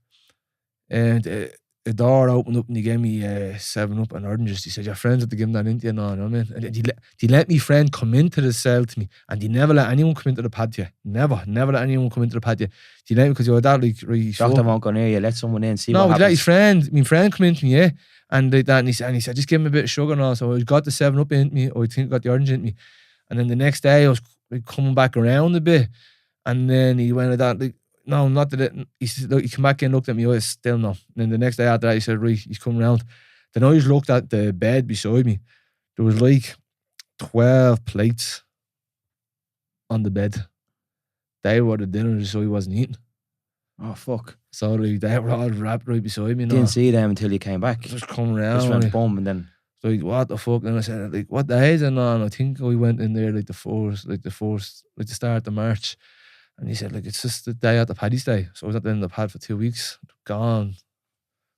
the door opened up and he gave me 7-Up and oranges. He said, "Your friends have to give them that into you now." You know what I mean? And they let me friend come into the cell to me, and they never let anyone come into the pad to you. Never let anyone come into the pad to you. They let me because you were that like really.
Doctor won't go near you. Let someone in see.
No,
what
let his friend. My friend come into me, yeah. And like that, and he said, just give him a bit of sugar and all. So I got the 7-Up into me, or I think I got the orange into me. And then the next day I was like, coming back around a bit. And then he went like that, like, no, not that it. He said, look, he came back in and looked at me, I still no. And then the next day after that, he said, right, he's coming around. Then I just looked at the bed beside me. There was like 12 plates on the bed. They were the dinner, so he wasn't eating.
Oh, fuck.
So like, they were all wrapped right beside me.
Didn't see them until you came back.
Just come around.
Just went boom and then.
So like, what the fuck? And I said, like, what the hell's going on? I think we went in there like the start of March. And he said, like, it's just the day at the Paddy's Day. So I was at the end of the pad for 2 weeks. Gone.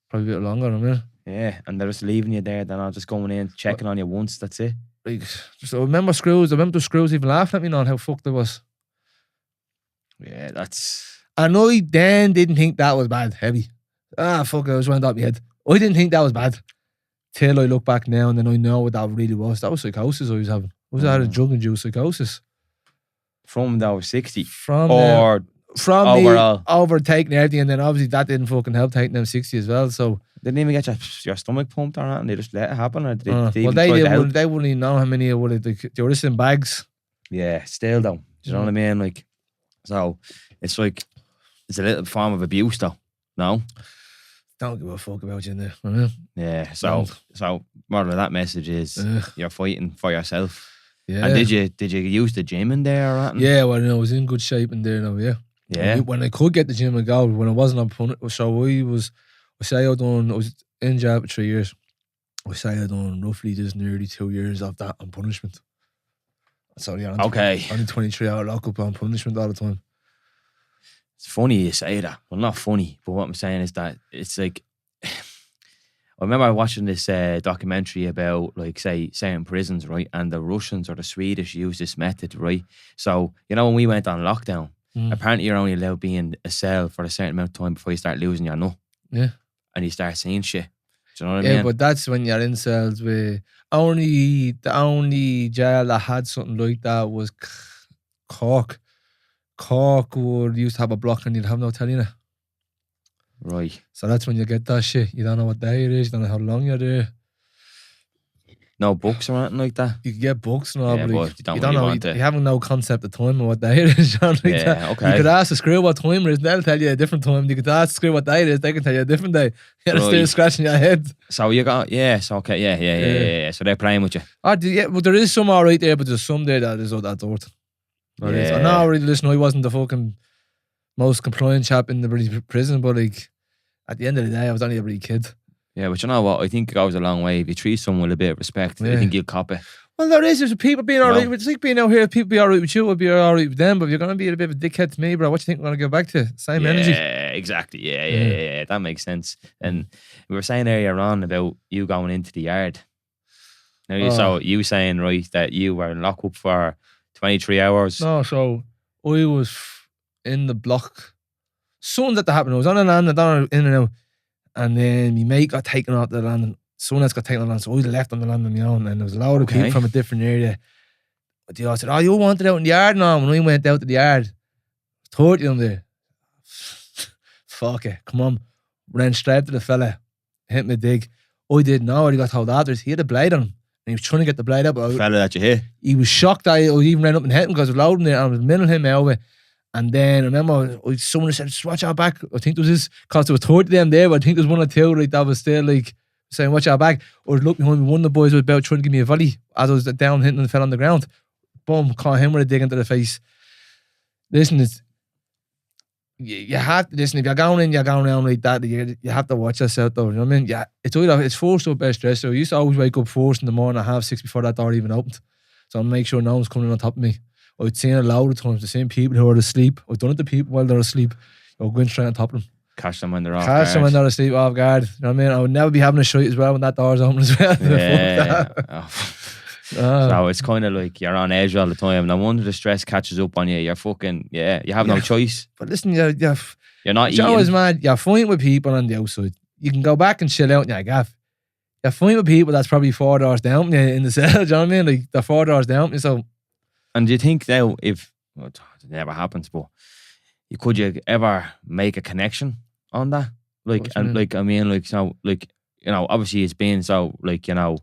Probably a bit longer, I mean.
Yeah, and they're just leaving you there. Then I'm just going in, checking on you once. That's it.
Like, just, I remember the screws even laughing at me on how fucked I was.
Yeah, that's.
And I then didn't think that was bad, heavy. Fuck, I just went up my head. I didn't think that was bad. Till I look back now and then I know what that really was. That was psychosis I was having. I was having a drug-induced psychosis.
From that was 60?
From
overall?
Me overtaking everything, and then obviously that didn't fucking help taking them 60 as well, so.
They didn't even get your stomach pumped or anything, they just let it happen? Or they
they wouldn't even know how many would have, they were just in bags.
Yeah, still though. Do you know what I mean? Like, so, it's like, it's a little form of abuse though, no?
Don't give a fuck about you in there. I mean,
yeah, so more of that message is you're fighting for yourself.
Yeah.
And did you use the gym in there or anything?
Yeah, well, I was in good shape in there now, yeah.
Yeah.
When I could get the gym and go, when I wasn't on punishment, so I was in jail for 3 years. I say I done roughly just nearly 2 years of that on punishment. So yeah, only 23 hour lockup on punishment all the time.
It's funny you say that. Well, not funny, but what I'm saying is that it's like, I remember watching this documentary about, like, say, certain prisons, right? And the Russians or the Swedish use this method, right? So, you know, when we went on lockdown, apparently you're only allowed to be in a cell for a certain amount of time before you start losing your nut.
Yeah.
And you start seeing shit. Do you know what I
Yeah,
mean?
but that's when you're in cells with the only jail that had something like that was Cork. Cork would used to have a block and you'd have no telling it.
Right.
So that's when you get that shit. You don't know what day it is, you don't know how long you're there.
No books or anything like that?
You can get books and all,
Yeah,
but
but
you
you don't
don't
really
know.
want
You
it.
haven't no concept of time or what day it is. You know, like
Yeah,
that.
okay.
You could ask the screw what time it is, they'll tell you a different time. You could ask the screw what day it is, they can tell you a different day. You're still
Right.
scratching your head.
So you got, so okay, yeah. So they're playing with you.
Yeah, but there is some alright there, but there's some there that is all that dirt. There is. I know, really, listen, I wasn't the fucking most compliant chap in the bloody prison, but like, at the end of the day, I was only a bloody kid.
Yeah, but you know what? I think it goes a long way. If you treat someone with a bit of respect, I think you'll cop it.
Well, there's people being alright. It's like being out here, people be alright with you, I'll be alright with them, but if you're going to be a bit of a dickhead to me, bro, what do you think we're going to go back to? Same energy.
Yeah, exactly. Yeah. That makes sense. And we were saying earlier on about you going into the yard. Now, so you saying, right, that you were in lockup for 23 hours.
No, so I was in the block. Something that happened. I was on the land, I don't know, in and out. And then my mate got taken off the land, and someone else got taken on the land. So I was left on the land on my own. And there was a load of people from a different area. But they all said, "Oh, you wanted out in the yard now." When I went out to the yard, 30 of them there. Fuck it, come on. Ran straight to the fella, hit me dig. I didn't know, he got told afterwards. He had a blade on him. And he was trying to get the blade up.
Fella that you hit.
He was shocked that I even ran up and hit him because I was loading there and I was milling him out of it. And then I remember someone said, "Just watch our back." I think there was this, because there was 30 of them there, but I think there was one or two like that was still like saying, "Watch our back." Or look behind me, one of the boys was about trying to give me a volley as I was down hitting and fell on the ground. Boom, caught him with a dig into the face. Listen, you have to listen. If you're going in, you're going around like that. You have to watch yourself, though. You know what I mean? Yeah, it's forced up by stress. So I used to always wake up first in the morning at 6:30 before that door even opened. So I'll make sure no one's coming on top of me. I'd seen it a load of times, the same people who are asleep. I've done it to people while they're asleep. I'll go in straight on top of them.
Catch them when they're off guard.
Catch them when they're asleep, off guard. You know what I mean? I would never be having a shite as well when that door's open as well.
Yeah. So it's kind of like you're on edge all the time. No wonder the stress catches up on you. You're fucking, you have no choice.
But listen, you're
not eating.
always mad. You're fighting with people on the outside. You can go back and chill out in your gaff. You're fighting with people that's probably 4 doors down from you in the cell. Do you know what I mean? Like, they're 4 doors down from you, so.
And do you think now, if, well, it never happens, but could you ever make a connection on that? Like, and like, I mean, like, so, like, you know, obviously it's been so, like, you know,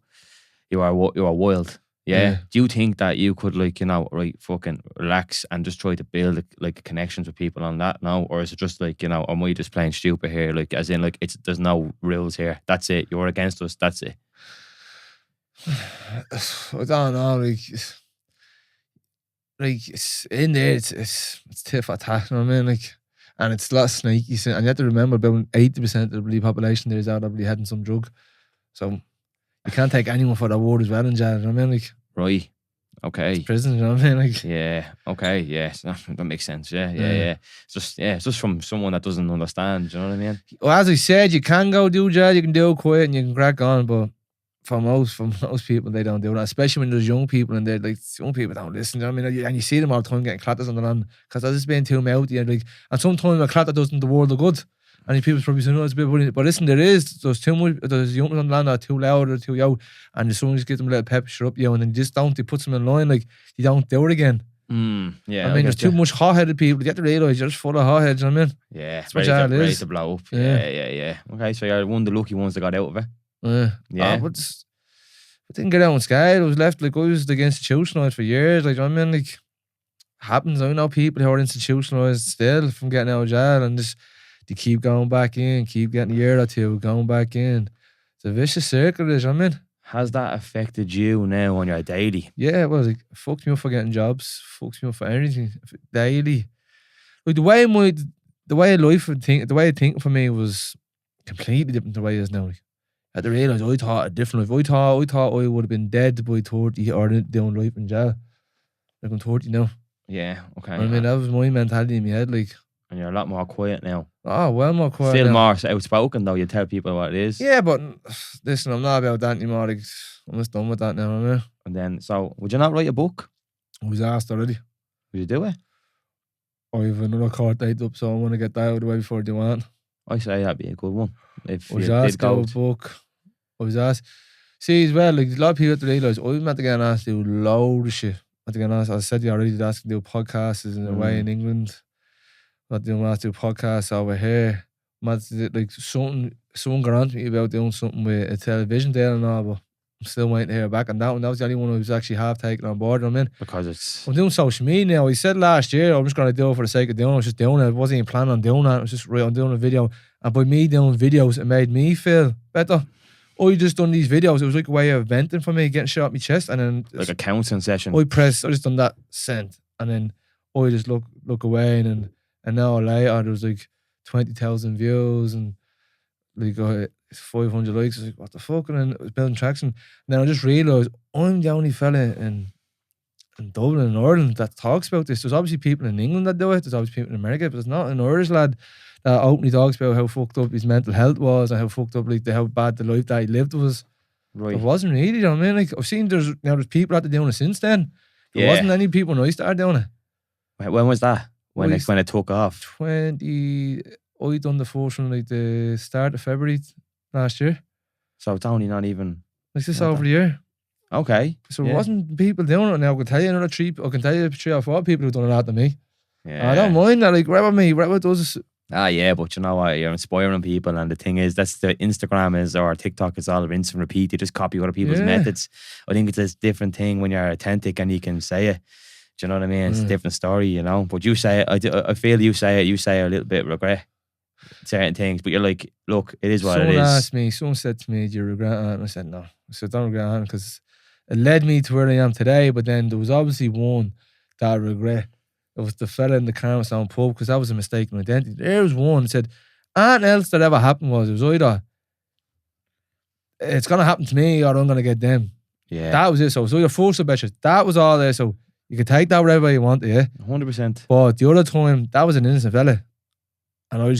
you are wild. Yeah. Do you think that you could, like, you know, right, fucking relax and just try to build like connections with people on that now? Or is it just like, you know, am I just playing stupid here? Like, as in, like, there's no rules here. That's it. You're against us. That's it.
I don't know. Like it's in there. It's tit for tat. You know what I mean? Like, and it's a lot of sneaky. And you have to remember, about 80% of the bloody population there is out there heading some drug. So you can't take anyone for their word as well in jail. You know what I mean? Like,
right. Okay.
It's prison. You know what I mean? Like,
yeah. Okay. Yes. That makes sense. Yeah. It's just from someone that doesn't understand. Do you know what I mean?
Well, as I said, you can go do jail. You can do it quiet and you can crack on, but. For most people, they don't do that. Especially when there's young people and they're like, young people don't listen. You know what I mean? And you see them all the time getting clatters on the land because they're just being too mouthy. And sometimes a clatter does them the world of good. And people probably say, "No, it's a bit worrying." But listen, there's too much. There's young people on the land that are too loud or too young, and someone just gives them a little pep, shut up, and then they puts them in line. Like, you don't do it again.
Yeah.
I mean, there's too much hot-headed people. You have to realise you're just full of hot-heads. You know what I mean?
Yeah. It's ready to blow up. Yeah. Okay, so you're one of the lucky ones that got out of it. Yeah.
But I didn't get out unscathed. I was left, like, I was institutionalised for years. Like, you know what I mean? Like, happens. I know people who are institutionalised still from getting out of jail and just they keep going back in, keep getting a year or two, going back in. It's a vicious circle, you know what I mean?
Has that affected you now on your daily?
Yeah, it was. Like, it fucked me up for getting jobs, fucks me up for anything daily. Like, the way I think for me was completely different to the way it is now. Like, I had to realise I thought a different life. I thought I would have been dead by 30 or doing life in jail. Like, I'm 30 now.
Yeah, okay.
I mean, that was my mentality in my head. Like,
And you're a lot more quiet now.
Oh, well more quiet.
Still
now.
more outspoken though. You tell people what it is.
Yeah, but listen, I'm not about that anymore. Like, I'm just done with that now. I mean,
And then, so would you not write a book?
I was asked already.
Would you do it?
I have another court date up, so I want to get that out of the way before they want.
I say that'd be a good one. If
I was
you
asked
did
to do
go.
a book. I was asked. See, as well, like, a lot of people have to realise, I'm at the getting asked to do load of shit. At the getting asked, I said to you already, asked to do podcasts in a way in England. I'm asked to do podcasts over here. Like, someone got on to me about doing something with a television deal and all, but I'm still waiting to hear back on that one. That was the only one I was actually half taken on board. I mean,
Because
I'm doing social media now. He said last year I'm just going to do it for the sake of doing it. I was just doing it. I wasn't even planning on doing that. I was just I'm doing a video. And by me doing videos, it made me feel better. I just done these videos. It was like a way of venting for me, getting shit off my chest. And then
like a counselling session.
I just done that send. And then I just look away. And then an hour later, there was like 20,000 views and like 500 likes. I was like, what the fuck? And then it was building traction. And then I just realised I'm the only fella in Dublin and Ireland that talks about this. There's obviously people in England that do it. There's obviously people in America, but there's not an Irish lad that openly talks about how fucked up his mental health was and how fucked up how bad the life that he lived was.
Right.
It wasn't really, you know what I mean? Like, I've seen there's people out there doing it since then. There wasn't any people when I started doing it.
When was that? When it took off?
I done the first one like the start of February last year.
So it's only not even.
Like just over a year.
Okay.
So it wasn't people doing it now. I can tell you three or four people who've done it after me.
Yeah.
I don't mind that. Like, whatever does.
Ah, yeah, but you know what? You're inspiring people, and the thing is, that's the Instagram is or TikTok is all rinse and repeat. You just copy other people's methods. I think it's a different thing when you're authentic and you can say it. Do you know what I mean? It's a different story, you know. But you say it. I feel you say it. You say a little bit regret certain things, but you're like, look, it is what it is.
Someone said to me, do you regret it? And I said, no. I said, don't regret it because it led me to where I am today. But then there was obviously one that I regret. It was the fella in the Carmastown pub because that was a mistaken identity. There was one that said, anything else that ever happened it was either it's going to happen to me or I'm going to get them.
Yeah.
That was it. So either force or better. That was all there. So you could take that wherever you want, yeah?
100%.
But the other time, that was an innocent fella. And I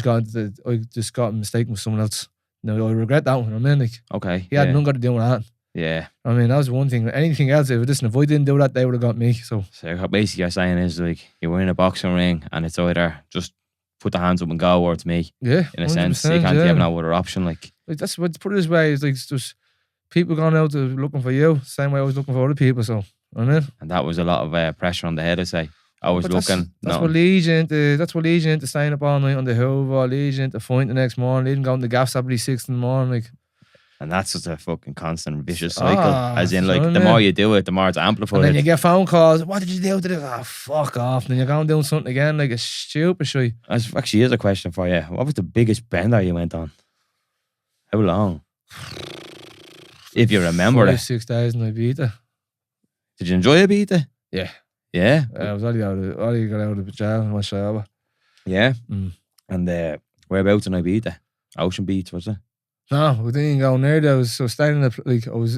just got mistaken with someone else. No, I regret that one. I mean, like,
okay.
He had nothing got to do with that.
Yeah.
I mean, that was one thing. Anything else, if I didn't do that, they would have got me. So
basically you're saying is like you're in a boxing ring and it's either just put the hands up and go or it's me.
Yeah.
In a sense. You can't have no other option. Like
that's what put it this way, it's like just people going out to looking for you, same way I was looking for other people. So I mean.
And that was a lot of pressure on the head, I say. I was looking.
That's what leads you into staying up all night on the Hoover, leads you into fighting the next morning, leading going to the gaffs every 6 in the morning, like.
And that's just a fucking constant vicious cycle. As in, like, the more you do it, the more it's amplified.
And then you get phone calls. What did you do to this? Oh, fuck off. And then you're going doing something again, like a stupid shit.
Actually, here's a question for you. What was the biggest bender you went on? How long? If you remember
5-6 days in Ibiza.
Did you enjoy Ibiza?
Yeah.
Yeah?
I was already got out of the jail and went straight over.
Yeah? And whereabouts in Ibiza? Ocean Beach, was it?
No, we didn't go near there.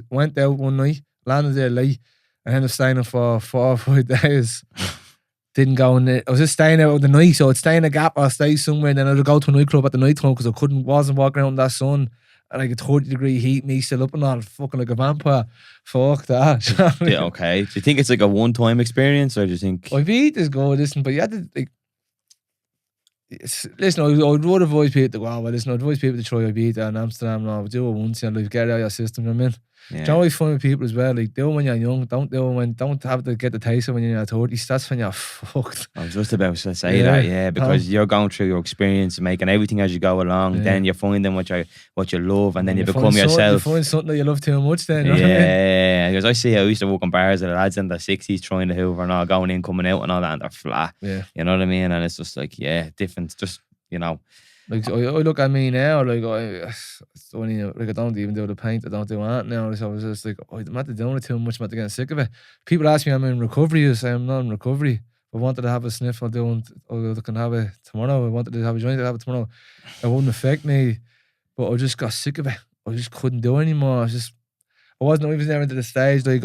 Went out one night, landed there late, and ended up staying there for 4 or 5 days. Didn't go in there. I was just staying out the night, so I'd stay in a gap or stay somewhere, and then I'd go to a nightclub at the night time because wasn't walking around in that sun. And like a 30-degree heat, me still up and all, fucking like a vampire. Fuck that.
Yeah, okay. Do you think it's like a one-time experience, or do you think...
Ibiza is good, listen, but you had to, like... Listen, I would advise people to go, I'd advise people to try Ibiza and Amsterdam and all, but do it once and like, get it out of your system, you know what I mean?
Yeah.
Do you know what I find with people as well? Like, do it when you're young, don't have to get the taste of when you're in your 30s, that's when you're fucked.
I was just about to say that, because you're going through your experience and making everything as you go along, then you're finding what you love, and then you become yourself.
You find something that you love too much then, you know
what
I mean?
Because I used to walk in bars with the lads in their 60s trying to Hoover and all, going in, coming out and all that, and they're flat.
Yeah.
You know what I mean? And it's just like, different, just, you know.
Like, I look at me now, like, I don't even do the paint, I don't do that now. So I was just like, I'm not doing it too much, I'm not getting sick of it. People ask me, I'm in recovery, I say I'm not in recovery. If I wanted to have a sniff, I can have it tomorrow. I wanted to have a joint, I'd have it tomorrow. It wouldn't affect me, but I just got sick of it. I just couldn't do it anymore. I wasn't even there into the stage, like,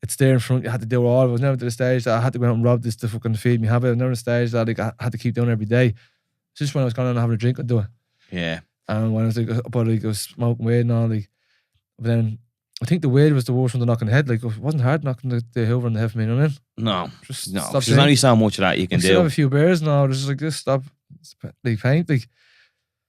it's there in front. You had to do it all. I was never to the stage that I had to go out and rob this to fucking feed me habit. I was never to the stage that like, I had to keep doing it every day. It's just when I was going on and having a drink, I'd do it.
Yeah.
And when I was like, I was smoking weed and all, like, but then I think the weed was the worst one to knock on the head. Like, it wasn't hard knocking the Hoover on the head for me, you know what I mean?
No.
Just
No.
stop
There's
drinking.
only so much of that you can
Still have
do.
a few beers now. It's just like, just stop. It's like paint. Like,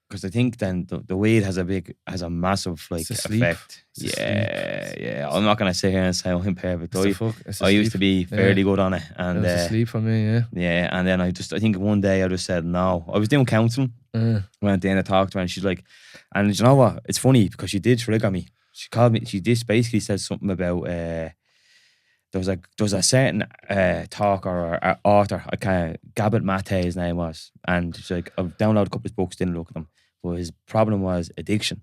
Because I think then the weed has a massive like
It's a sleep.
effect.
It's a
Yeah. I'm not gonna sit here and say I'm perfect.
it's a
I used to
sleep.
be fairly good on it,
It
and
was a sleep for me, yeah.
yeah, and then I think one day I just said no. I was doing counselling. Went in and talked to her, and she's like, and you know what? It's funny because she did trigger me. She called me. She just basically said something about there was a certain talker or author. I kind of Gabet Mate his name was, and she's like, I've downloaded a couple of his books, didn't look at them, but his problem was addiction.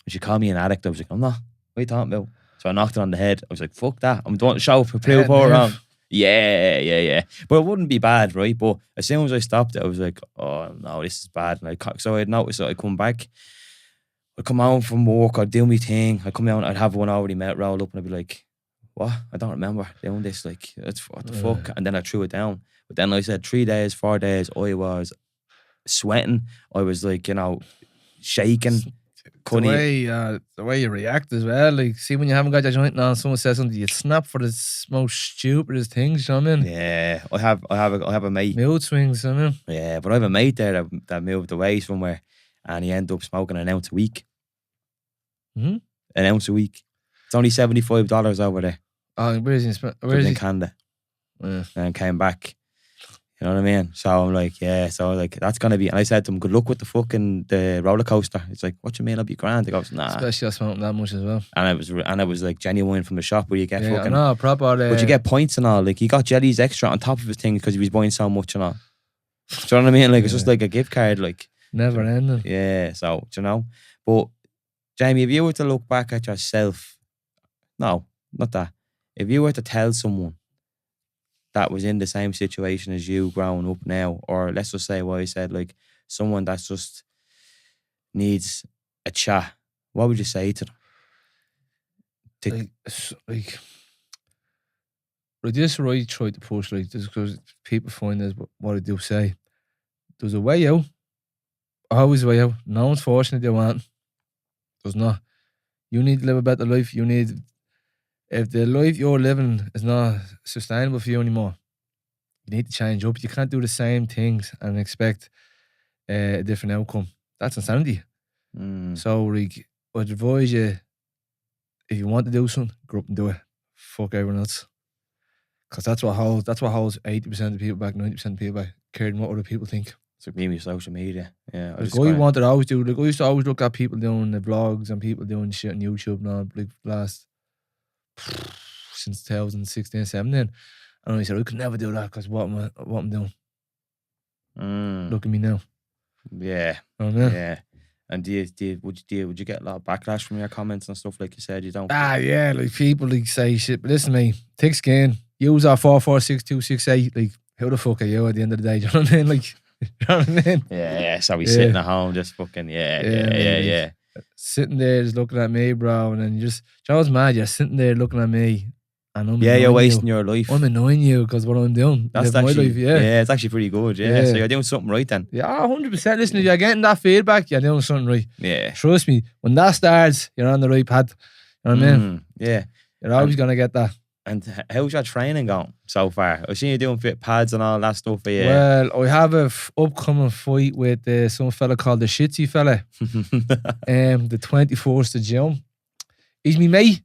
And she called me an addict. I was like, I'm not. What are you talking about? So I knocked her on the head. I was like, fuck that. I'm doing the show for prove her wrong. Yeah. But it wouldn't be bad, right? But as soon as I stopped it, I was like, oh no, this is bad. And so I'd noticed that I'd come back. I'd come out from work, I'd do my thing. I'd come out, I'd have one already rolled up, and I'd be like, what? I don't remember doing this. Like, that's what the fuck? And then I threw it down. But then, like I said, 3 days, 4 days, I was sweating. I was like, shaking.
The way you react as well. Like, see, when you haven't got your joint now, someone says something, you snap for the most stupidest things, you know what I mean?
Yeah, I have a mate.
Mood swings, you know what I mean?
Yeah, but I have a mate there that moved away somewhere, and he ended up smoking an ounce a week.
Mm-hmm.
An ounce a week. It's only $75 over there.
Oh, where is he? Where is
in
he?
Canada.
Yeah.
And came back. You know what I mean? So I'm like, yeah. So I was like, that's gonna be. And I said to him, good luck with the roller coaster. It's like, what you mean? I'll be grand. He goes, nah.
Especially I smoking that much as well.
And it was like genuine from the shop where you get
Yeah,
fucking.
no, proper.
But you get points and all. Like he got jellies extra on top of his thing because he was buying so much and all. Do you know what I mean? Like it's just like a gift card. Like
never ending.
Yeah. So do you know? But Jamie, if you were to look back at yourself, no, not that. If you were to tell someone that was in the same situation as you growing up now, or let's just say what I said, like someone that just needs a chat, what would you say to them?
This right tried to push like this because people find this what I do say. There's a way out. Always a way out. No one's forcing you to want. There's not. You need to live a better life. If the life you're living is not sustainable for you anymore, you need to change up. You can't do the same things and expect a different outcome. That's insanity. So, like, I'd advise you, if you want to do something, grow up and do it. Fuck everyone else. Because that's what holds 80% of people back, 90% of people back, caring what other people think.
It's like me with social media. Yeah.
I wanted to always do, like, I used to always look at people doing the vlogs and people doing shit on YouTube now, like, since 2016, 17. And I said, I could never do that because what I'm doing. Look at me now.
Yeah.
You know what I mean?
Yeah. And would you get a lot of backlash from your comments and stuff like you said? You don't?
Yeah, like people like say shit. But listen to me, thick skin, use our 4462668. Like, who the fuck are you at the end of the day? Do you know what I mean? Like, you know what I mean?
Yeah. So he's sitting at home just fucking, yeah.
Sitting there just looking at me, bro, and then you know what's mad? You're sitting there looking at me, and I'm
you're wasting your life.
I'm annoying you because what I'm doing.
That's actually, my life, it's actually pretty good. Yeah. So you're doing something right then.
Yeah, 100%. Listen, if you're getting that feedback, you're doing something right.
Yeah.
Trust me, when that starts, you're on the right path. You know what I mean?
Yeah.
You're always gonna get that.
And how's your training going so far? I've seen you doing fit pads and all that stuff.
Well, I have a upcoming fight with some fella called the Shitsy fella. The 24th of June. He's me mate.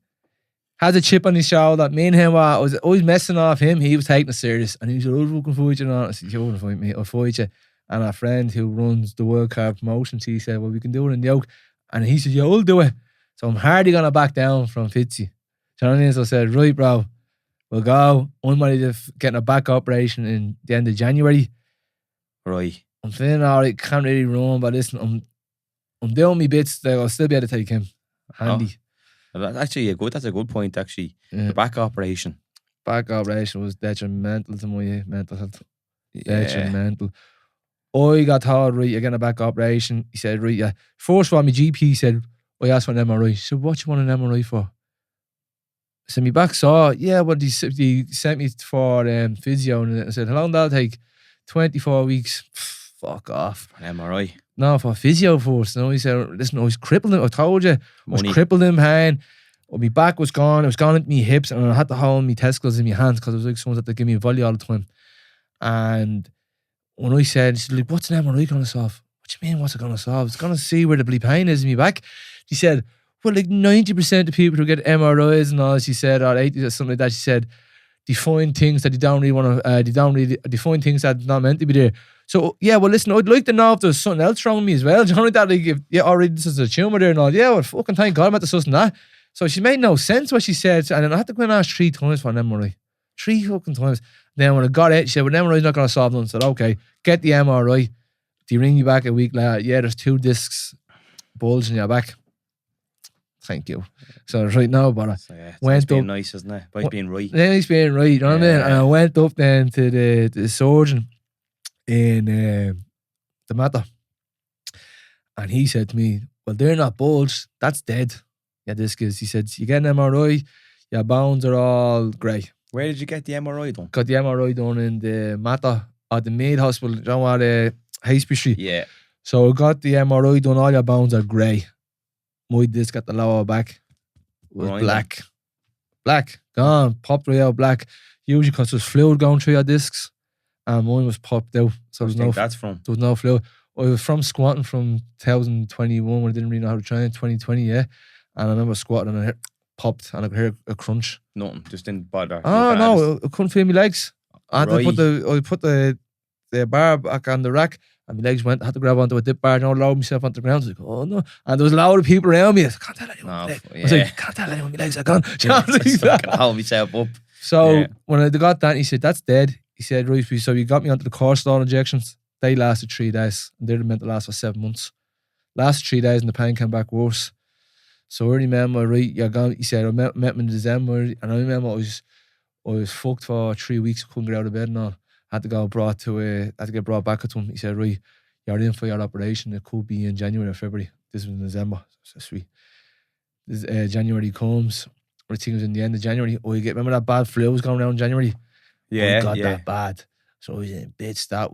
Has a chip on his shoulder. Me and him, I was always messing off him. He was taking it serious. And he said, "Oh, fucking fight you." I said, "You wouldn't fight me. I'll fight you." And our friend who runs the World Card Promotions, he said, "Well, we can do it in the yoke." And he said, "Yeah, I'll do it." So I'm hardly going to back down from Fitzy. Do you know what I mean? So I said, "Right, bro, we'll go." I'm ready to get a back operation in the end of January.
Right.
I'm feeling alright, can't really run, but listen, I'm doing me bits that I'll still be able to take him. Handy.
Oh, that's a good point, actually.
Yeah.
The back operation.
Back operation was detrimental to my mental health.
Yeah.
Detrimental. I got told, right, you're getting a back operation. He said, right, yeah. First of all, my GP said, I asked for an MRI. He said, what you want an MRI for? So my back saw, yeah, well, they sent me for physio, and I said, how long that'll take? 24 weeks. Fuck off.
An MRI.
No, for physio first. No, he said, listen, I was crippled. I told you, I was
Money.
crippled in pain. Well, my back was gone. It was gone into my hips, and I had to hold my testicles in my hands because it was like someone had to give me a volley all the time. And when I said, she's like, what's an MRI going to solve? What do you mean, what's it going to solve? It's going to see where the bleep pain is in my back. She said, well, like 90% of people who get MRIs and all, she said, or 80 or something like that, she said, they find things that they don't really want to, they find things that are not meant to be there. So, yeah, well, listen, I'd like to know if there's something else wrong with me as well. Do you know like that? Like, if, yeah, already this is a tumour there and all. Yeah, well, fucking thank God I'm at the sus and that. So she made no sense what she said. And then I had to go and ask 3 times for an MRI. 3 fucking times. Then when I got it, she said, well, the MRI's not going to solve nothing. I said, okay, get the MRI. They ring you back a week later. Yeah, there's 2 discs bulging in your back. Thank you. So right now, but
So, yeah,
went
it's being
up-
nice, isn't it? By being right.
then he's being right, you know what I mean?
Yeah.
And I went up then to the surgeon in the matter. And he said to me, well, they're not bulged. That's dead. Yeah, disc is. He said, you get an MRI, your bones are all grey.
Where did you get the MRI done?
Got the MRI done in the matter at the Maid Hospital, you know what, Haseby Street.
Yeah.
So I got the MRI done, all your bones are grey. My disc at the lower back was
Right.
black. Black. Gone. Popped right out black. Usually because there's fluid going through your discs. And mine was popped out. So
I
there was
think
no,
that's from.
there was no fluid. I was from squatting from 2021 when I didn't really know how to train, 2020, yeah. And I remember squatting and it popped and I could hear a crunch.
Nothing. Just didn't bother.
Oh no, I couldn't feel my legs. I had to
Right.
put the bar back on the rack and my legs went. I had to grab onto a dip bar and I lowered myself onto the ground. I was like, oh no. And there was a lot of people around me. I was like, can't tell anyone my
No,
legs.
yeah.
I was like, can't tell anyone my legs are gone.
Just fucking hold myself up.
So
Yeah.
when I got that, he said, that's dead. He said, right, so you got me onto the cortisone injections. They lasted 3 days. And they're meant to last for 7 months. Lasted 3 days and the pain came back worse. So I remember, right, you're gone. He said, I met him in December. And I remember I was fucked for 3 weeks. Couldn't get out of bed and all. Had to get brought back to him. He said, right, you're in for your operation. It could be in January or February. This was in December. So sweet. This, January comes. I think it was in the end of January. Remember that bad flu was going around in January?
Yeah.
I got
yeah.
that bad. So I was in bits. I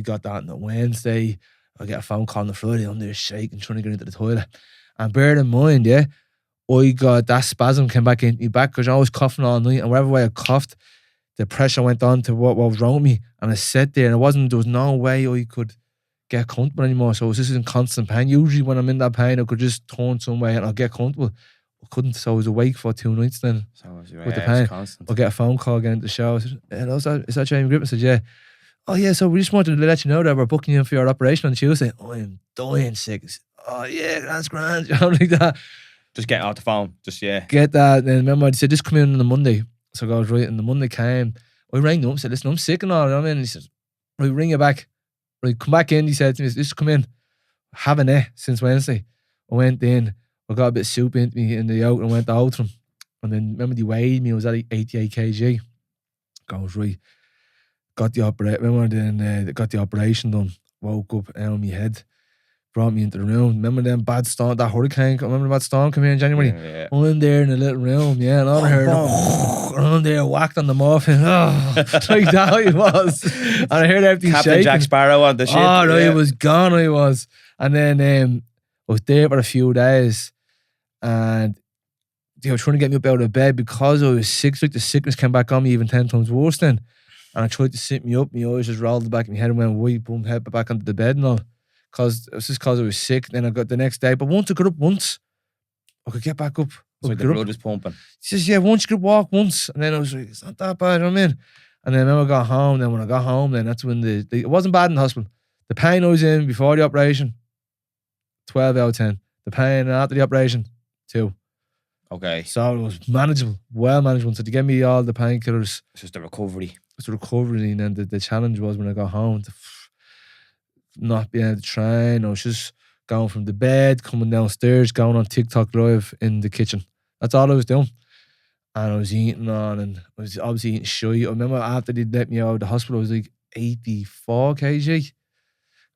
got that on the Wednesday. I get a phone call on the Friday. I'm there shaking, trying to get into the toilet. And bear in mind, yeah, I got that spasm came back into me back because I was coughing all night. And wherever way I coughed, the pressure went on to what was wrong with me. And I sat there and there was no way I could get comfortable anymore. So I was just in constant pain. Usually when I'm in that pain, I could just turn some way and I'll get comfortable. I couldn't, so I was awake for 2 nights then.
So it was,
With the
it's
pain.
constant.
I'll get a phone call getting into the show. I said, hello, is that Jamie Griffin? I said, yeah. Oh yeah, so we just wanted to let you know that we're booking you in for your operation on Tuesday. Oh, I'm dying sick. I said, oh yeah, that's grand. You know, like that.
Just get out the phone. Just, yeah.
Get that. Then remember, I said, just come in on the Monday. So I goes, right, and the Monday came. I rang him up, said, listen, I'm sick and all. You know what I mean? And he said, right, ring you back. Right, come back in. He said to me, just come in. Haven't it since Wednesday. I went in. I got a bit of soup into me in the out and went out to him. And then remember they weighed me. I was at 88 kg. Goes, right. Got the operation. Remember then they got the operation done. Woke up out of my head. Brought me into the room. Remember them bad storm, that hurricane? Remember the bad storm came here in January?
Yeah.
I'm there in a little room, yeah, and all I heard, I'm there whacked on the muffin. Oh, like that it was. And I heard everything
Captain
shaking.
Jack Sparrow on the ship.
Oh, no,
yeah.
it was gone, I was. And then I was there for a few days and they were trying to get me up out of bed because I was sick. Like the sickness came back on me even 10 times worse then. And I tried to sit me up, my eyes just rolled the back of my head and went white, boom, head back onto the bed and all. It was just because I was sick. Then I got the next day. But once I got up once, I could get back up.
So
I
the
could get
blood
up.
was pumping.
She says, yeah, once you could walk once. And then I was like, it's not that bad, you know what I mean? And then I got home. Then when I got home, then that's when it wasn't bad in the hospital. The pain I was in before the operation, 12 out of 10. The pain after the operation, 2.
Okay.
So it was manageable, well manageable. So to give me all the painkillers,
It's just a recovery.
it's a recovery. And then the challenge was when I got home, not being able to train. I was just going from the bed, coming downstairs, going on TikTok live in the kitchen. That's all I was doing. And I was eating on and I was obviously eating shit. I remember after they let me out of the hospital, I was like 84 kg.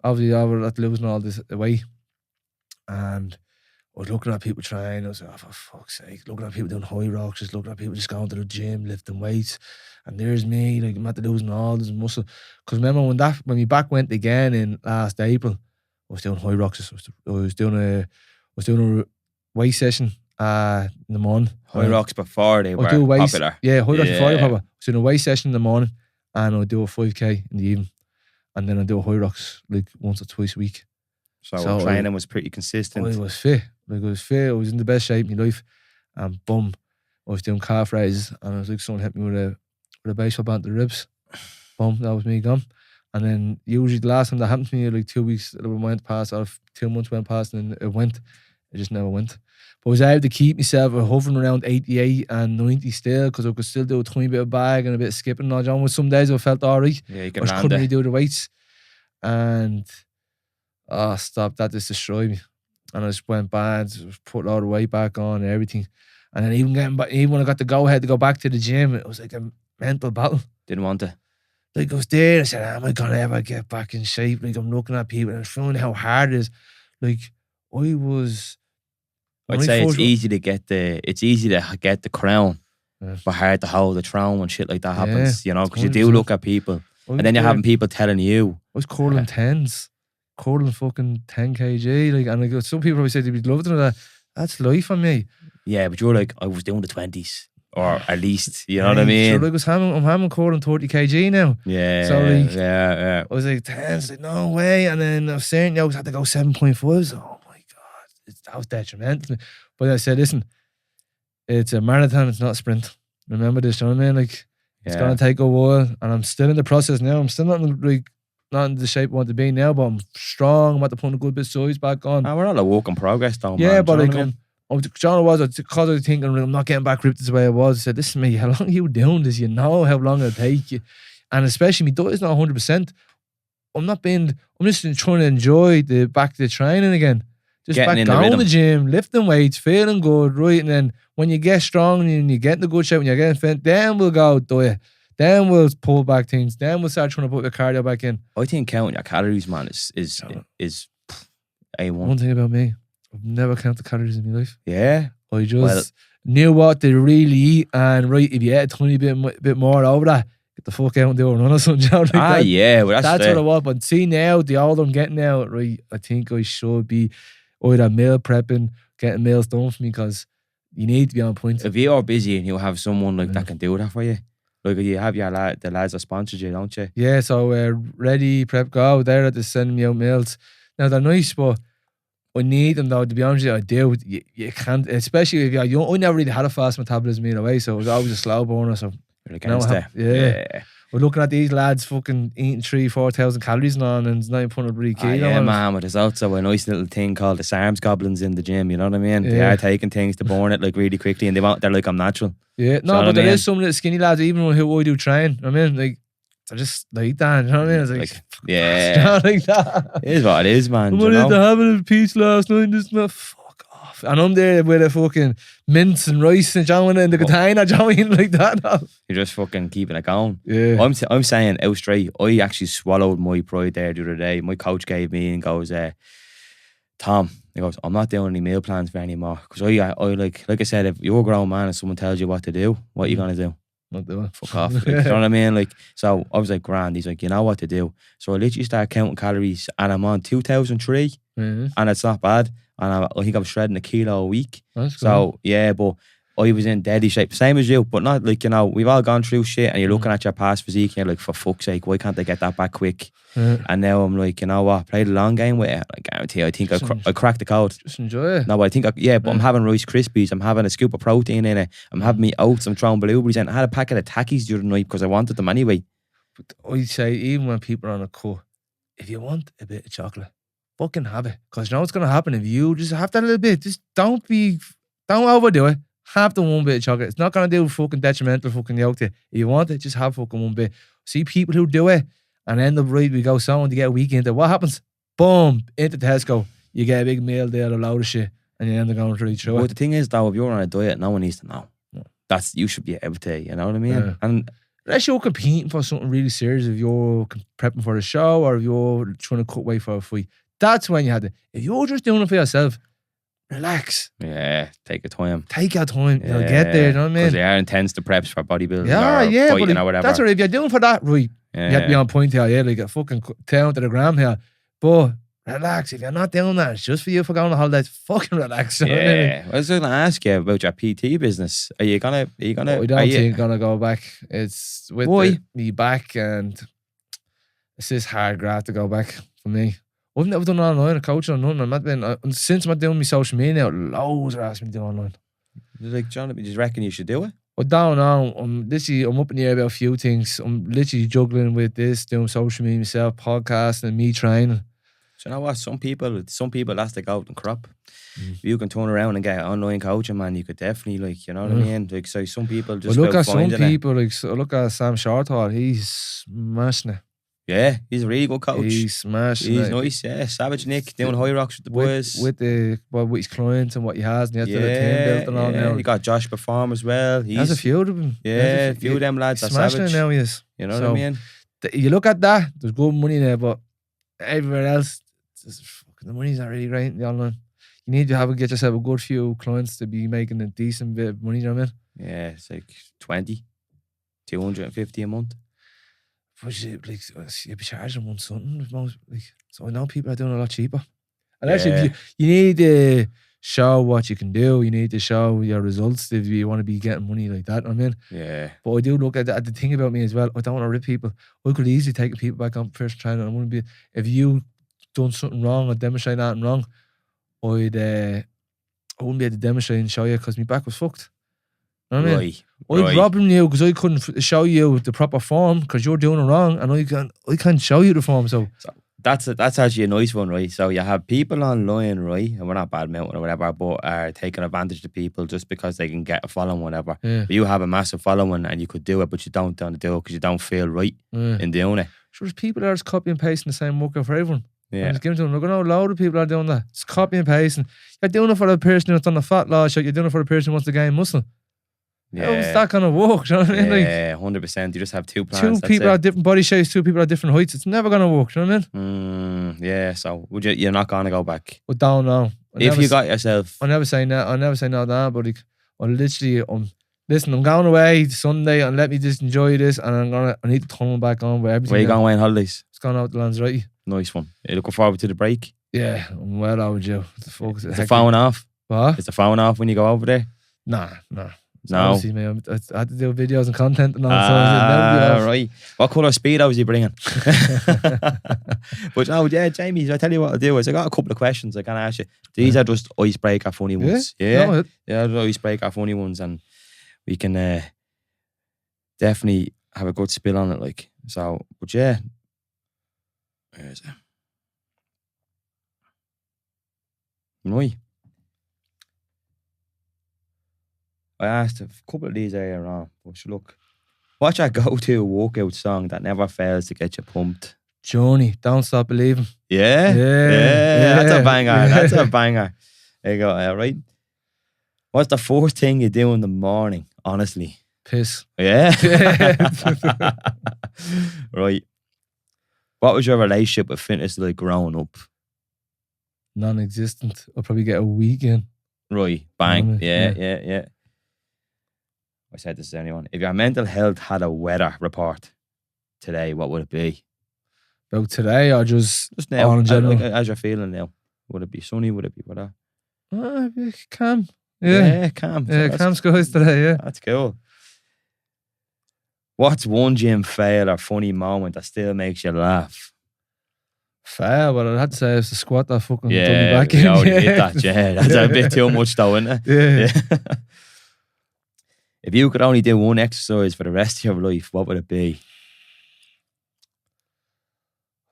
Obviously, I was losing all this weight. And was looking at people trying. I was like, oh, for fuck's sake, looking at people doing high rocks, just looking at people just going to the gym, lifting weights. And there's me, like, I'm at the losing all this muscle. Because remember when my back went again in last April, I was doing high rocks. I was doing a weight session in the morning.
High rocks before they were popular.
Yeah, high rocks before they were popular. So in a weight session in the morning, and I'd do a 5K in the evening. And then I'd do a high rocks like once or twice a week.
So training was pretty consistent.
I was fit. Like, I was fit. I was in the best shape in my life. And boom, I was doing calf raises. And I was like, someone hit me with a baseball bat to the ribs. Boom, that was me gone. And then usually the last time that happened to me, like 2 weeks it went past, or 2 months went past, and it went. It just never went. But I was able to keep myself hovering around 88 and 90 still, because I could still do a tiny bit of bag and a bit of skipping and all that. Some days I felt all right.
Yeah, you
I
can
just couldn't really do the weights. And stop, that just destroyed me. And I just went bad, put all the weight back on and everything. And then even when I got the go ahead to go back to the gym, it was like a mental battle.
Didn't want to.
Like, I was there, I said, am I gonna ever get back in shape? Like, I'm looking at people and I'm feeling how hard it is. Like,
I'd say it's easy to get the crown, but hard to hold the throne when shit like that happens, you know, because you do look at people, and then you're having people telling you.
I was curling tens, curling fucking 10 kg, like, and like, some people probably said they'd be loved that. That's life on me.
Yeah, but you're like, I was doing the 20s. Or at least, you know what I mean?
So like, I'm having curling 30 kg now.
Yeah.
So like,
yeah.
I was like 10s, like, no way. And then I was saying, I had to go 7.5. So, oh my God, that was detrimental. But I said, listen, it's a marathon, it's not a sprint. Remember this, you know what I mean? Like, it's going to take a while. And I'm still in the process now. I'm still not in the shape I want to be now, but I'm strong. I'm at the point of good bit of size back on.
We're all a work in progress, though,
yeah,
man.
But like, John was, because I was thinking, I'm not getting back ripped the way I was. I said, listen, mate, how long are you doing this? You know how long it'll take you. And especially, my diet's not 100%. I'm just trying to enjoy back to the training again. Just getting back down the gym, lifting weights, feeling good, right? And then when you get strong and you get in the good shape, when you're getting fit, then we'll go diet. Then we'll pull back things. Then we'll start trying to put the cardio back in.
I think counting your calories, man, is A1.
One thing about me, I've never counted calories in my life.
Yeah.
I just knew what they really eat, and right, if you ate a tiny bit more over that, get the fuck out and do a run or something.
Yeah, well,
that's what I want. But see now, the older I'm getting now, right, I think I should be either meal prepping, getting meals done for me, because you need to be on point.
If you're busy and you have someone like that can do that for you, like you have the lads that sponsored you, don't you?
Yeah, so Ready, Prep, Go, they're at the sending me out meals. Now they're nice, but I need them though, to be honest with you. I do. You can't, especially if you're young. I never really had a fast metabolism either way, so it was always a slow burner. So
you're against it.
Yeah. We're looking at these lads fucking eating 3,000-4,000 calories and on, and it's not even putting a really kilo.
Yeah, man, but there's also a nice little thing called the SARMs goblins in the gym, you know what I mean? Yeah. They are taking things to burn it like really quickly, and they're like, I'm natural.
Yeah, no, but there is some little skinny lads, even who I do train, I mean, like, they're just like that, you know what I mean? It's like
yeah.
like that.
It is what it is, man.
I wanted to have a piece last night, and this not fuck off. And I'm there with a fucking mince and rice and John in the container, John eating like that. No.
You're just fucking keeping it going.
Yeah.
I'm saying out straight, I actually swallowed my pride there the other day. My coach gave me and goes, Tom, he goes, I'm not doing any meal plans for anymore. Because I like I said, if you're a grown man and someone tells you what to do, what are you going to do?
Not do it.
Fuck off. Like, you know what I mean? Like, so I was like, grand. He's like, you know what to do. So I literally start counting calories, and I'm on 2,003, and it's not bad. And I think I'm shredding 1 kilo a week.
That's
so, yeah, but I was in deadly shape. Same as you, but not like, you know, we've all gone through shit, and you're looking at your past physique, and you're like, for fuck's sake, why can't they get that back quick? And now I'm like, you know what, played a long game with it. I guarantee you, I think I cracked the code.
Just enjoy it.
No, but I think, but I'm having Rice Krispies, I'm having a scoop of protein in it, I'm having me oats, I'm throwing blueberries in. I had a packet of Takis the other night because I wanted them anyway.
But I'd say, even when people are on a cut, if you want a bit of chocolate, fucking have it. Because you know what's going to happen if you just have that little bit. Just don't overdo it. Have the one bit of chocolate. It's not going to do fucking detrimental fucking yolk to you. If you want it, just have fucking one bit. See people who do it and end up right, we go someone to get a week into. What happens? Boom, into Tesco. You get a big meal there, a load of shit, and you end up going right through it.
But the thing is, though, if you're on a diet, no one needs to know.
No.
You should be able to, you know what I mean?
Yeah.
And
unless you're competing for something really serious, if you're prepping for a show or if you're trying to cut weight for a fight, that's when you have to. If you're just doing it for yourself, relax.
Yeah, take your time.
Take your time. You'll get there, you know what I
Because
mean?
they are intense, the preps for bodybuilding
Yeah,
or
but
fighting or whatever.
that's what if you're doing for that, right? You have to be on point here, yeah, like a fucking down to the gram here. But relax, if you're not doing that, it's just for you for going on holidays, fucking relax. You know what I mean?
Yeah, I was going to ask you about your PT business. Are you gonna?
I don't think I'm gonna go back. It's with me back, and it's just hard graft to go back for me. I've never done online, a coach or nothing. I'm not been since I'm doing my social media now, loads are asking me to do online.
Like, John, you just reckon you should do it?
I don't know. I'm up in the air about a few things. I'm literally juggling with this, doing social media myself, podcasting, and me training.
So you know what? Some people that's the golden crop. If you can turn around and get online coaching, man, you could definitely, like, you know what I mean? Like, so some people just
look at some people,
it.
like, so look at Sam Shorthall. He's smashing it.
Yeah, he's a really good coach.
He's smashing
He's
it.
nice, yeah. Savage Nick, doing high rocks with the boys.
With his clients and what he has, and he has the team built and all now.
You got Josh Perform as well.
He has a few of them.
Yeah, a few of them lads are
smashing
savage.
it now, he is.
You know what I mean?
You look at that, there's good money there, but everywhere else, the money's not really right in the online. You need to get yourself a good few clients to be making a decent bit of money, you know what I mean?
Yeah, it's like 20, 250 a month.
But you'd be charging them something. So I know people are doing a lot cheaper. And actually, you need to show what you can do. You need to show your results if you want to be getting money like that. I mean,
yeah.
But I do look at the thing about me as well. I don't want to rip people. I could easily take people back on personal training. I wouldn't be if you done something wrong or demonstrate something wrong. I wouldn't be able to demonstrate and show you because my back was fucked. You know what I mean? I'm robbing you because I couldn't show you the proper form because you're doing it wrong, and I can't show you the form. So
that's actually a nice one, right? So you have people online, right? And we're not bad mouthing or whatever, but are taking advantage of people just because they can get a following, whatever.
Yeah.
But you have a massive following and you could do it, but you don't want to do it because you don't feel right in doing it.
Sure, there's people that are just copy and pasting the same workout for everyone.
Yeah.
And just giving to them. Look, I know a load of people are doing that. It's copy and pasting. You're doing it for the person that's on the fat loss. You're doing it for the person who wants to gain muscle.
Yeah.
How's that going to work? You know what I mean?
Yeah, 100%. You just have two plans.
Two people have different body shapes, two people have different heights. It's never going to work. You know what I mean?
Yeah, so you're not going to go back?
I don't know.
If you got yourself...
I'll never say no. I'll never say no to that, but listen, I'm going away Sunday and let me just enjoy this, and I need to turn back on with everything.
Where you going away on holidays?
It's going out to Lanzarote.
Nice one. Are you looking forward to the break?
Yeah, I'm well overdue.
Is the phone off?
What?
Is the phone off when you go over there?
Nah.
No.
Obviously, man, I had to do videos and content and all.
Right. What colour Speedos are you bringing? But no, yeah, Jamie, I tell you what I'll do is I got a couple of questions I can ask you. These are just icebreaker funny ones. Yeah, icebreaker funny ones, and we can definitely have a good spill on it. Like so, but yeah. Where is it? Right. I asked a couple of these earlier on, but look, what's your go-to workout song that never fails to get you pumped?
Journey, Don't Stop Believing.
Yeah. That's a banger. That's a banger. There you go. All right. What's the first thing you do in the morning, honestly?
Piss.
Yeah. Right. What was your relationship with fitness like growing up?
Non-existent. I'll probably get a weekend.
Right. Bang. Yeah. I said this to anyone. If your mental health had a weather report today, what would it be?
About today or just
now,
all in general?
As you're feeling now. Would it be sunny? Would it be whatever?
Calm. Yeah,
calm.
Yeah, calm skies today, yeah.
That's cool. What's one gym fail or funny moment that still makes you laugh?
Fail, but I'd have to say it's the squat that fucking done me back in.
Hit that, yeah. That's a bit too much though, isn't it?
Yeah.
If you could only do one exercise for the rest of your life, what would it be?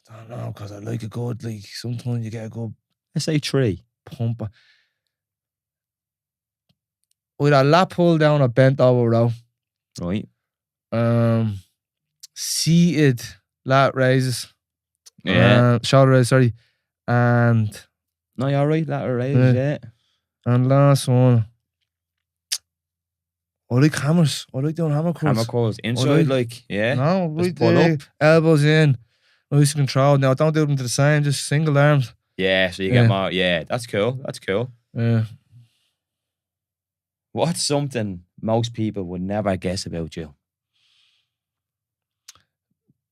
I don't know, because I like a good, sometimes you get a good...
Let's say 3.
Pump. With a lat pull down a bent over row.
Right.
Seated lat raises.
Yeah.
Shoulder raise, sorry. And...
No, you're right, lateral raise, yeah.
And last one... I like hammers. I like doing hammer curls.
Hammer curls. Inside, yeah.
No,
right pull up.
Elbows in. Nice control. Now, don't do them to the same, just single arms.
Yeah, so you get more. Yeah, that's cool. That's cool.
Yeah.
What's something most people would never guess about you?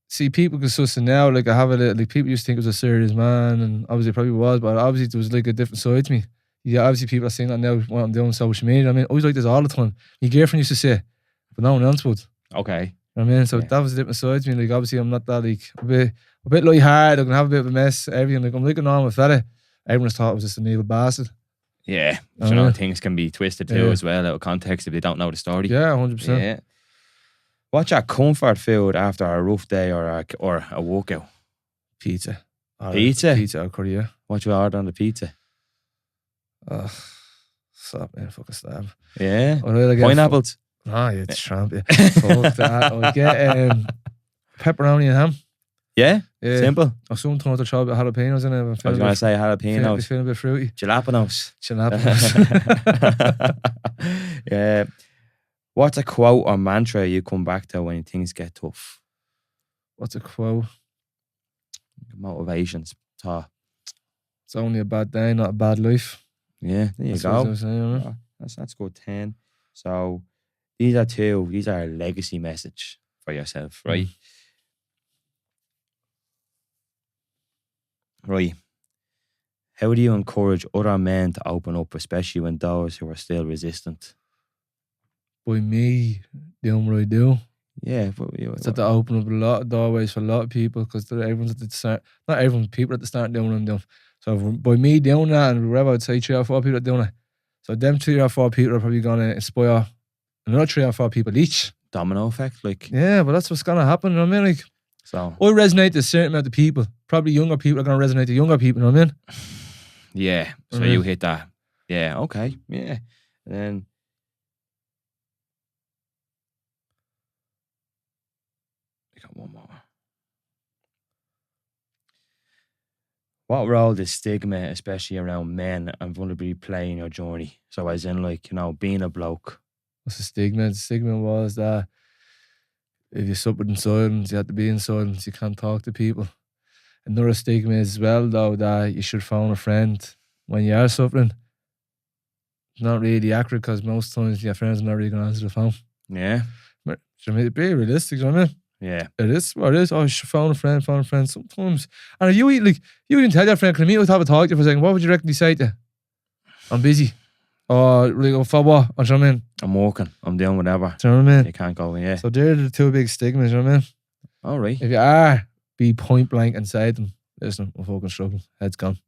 See, people can suss it now. Like I have like people used to think I was a serious man, and obviously probably was, but obviously there was like a different side to me. Yeah, obviously people are saying that now what I'm doing on social media. I mean, I was like this all the time. My girlfriend used to say, but no one else would.
Okay.
You know what I mean? So that was a different side to me. Like obviously I'm not that like a bit light-hearted. I can have a bit of a mess, everything. Like I'm like a normal fella. Everyone's thought I was just an evil bastard.
Yeah. You know, things can be twisted too as well out of context if they don't know the story.
Yeah, 100%.
Yeah. What's your comfort food after a rough day or a workout?
Pizza.
Pizza?
Pizza or curry, yeah.
What you order on the pizza?
Stop, man. Fucking stab.
Yeah.
Like
Pineapples?
Oh, yeah, it's tramp. Yeah. Fuck that. I'll get pepperoni and ham.
Yeah?
Yeah.
Simple?
Or sometimes I'll try a bit of jalapenos in it.
I was going to say jalapenos.
Feeling a bit fruity.
Jalapenos.
Jalapenos.
Yeah. What's a quote or mantra you come back to when things get tough?
What's a quote?
Motivations. Thought.
It's only a bad day, not a bad life.
Yeah, there you
That's
go.
what I was saying, right?
That's good 10. So these are a legacy message for yourself, right? Right. How do you encourage other men to open up, especially when those who are still resistant?
By me doing what I do.
Yeah.
It's had to open up a lot of doorways for a lot of people because everyone's at the start. Not everyone, people at the start doing what I'm doing. So by me doing that, and wherever I'd say 3 or 4 people are doing it. So them 3 or 4 people are probably going to inspire another 3 or 4 people each.
Domino effect, like.
Yeah, but that's what's going to happen, you know what I mean? Like,
so
I resonate to a certain amount of people. Probably younger people are going to resonate to younger people, you know what I mean?
Yeah, so you hit that. Yeah, okay, yeah. And then we got one more. What role does stigma, especially around men and vulnerability, play in your journey? So as in, like, you know, being a bloke.
What's the stigma? The stigma was that if you suffered in silence, you had to be in silence. You can't talk to people. Another stigma is as well, though, that you should phone a friend when you are suffering. It's not really accurate because most times your friends are not really going to answer the phone.
Yeah.
But be realistic, you know what I mean?
Yeah.
It is what it is. Oh, you should phone a friend sometimes. And if you can tell your friend, can I meet with have a talk to you for a second? What would you reckon you say to you? I'm busy. Or like, for what? Or, you know what I mean?
I'm working. I'm doing whatever.
Do you know what I mean?
You can't go in, yeah.
So they're the 2 big stigmas, you know what I mean?
All right.
If you are, be point blank and say to them, listen, I'm fucking struggling. Head's gone.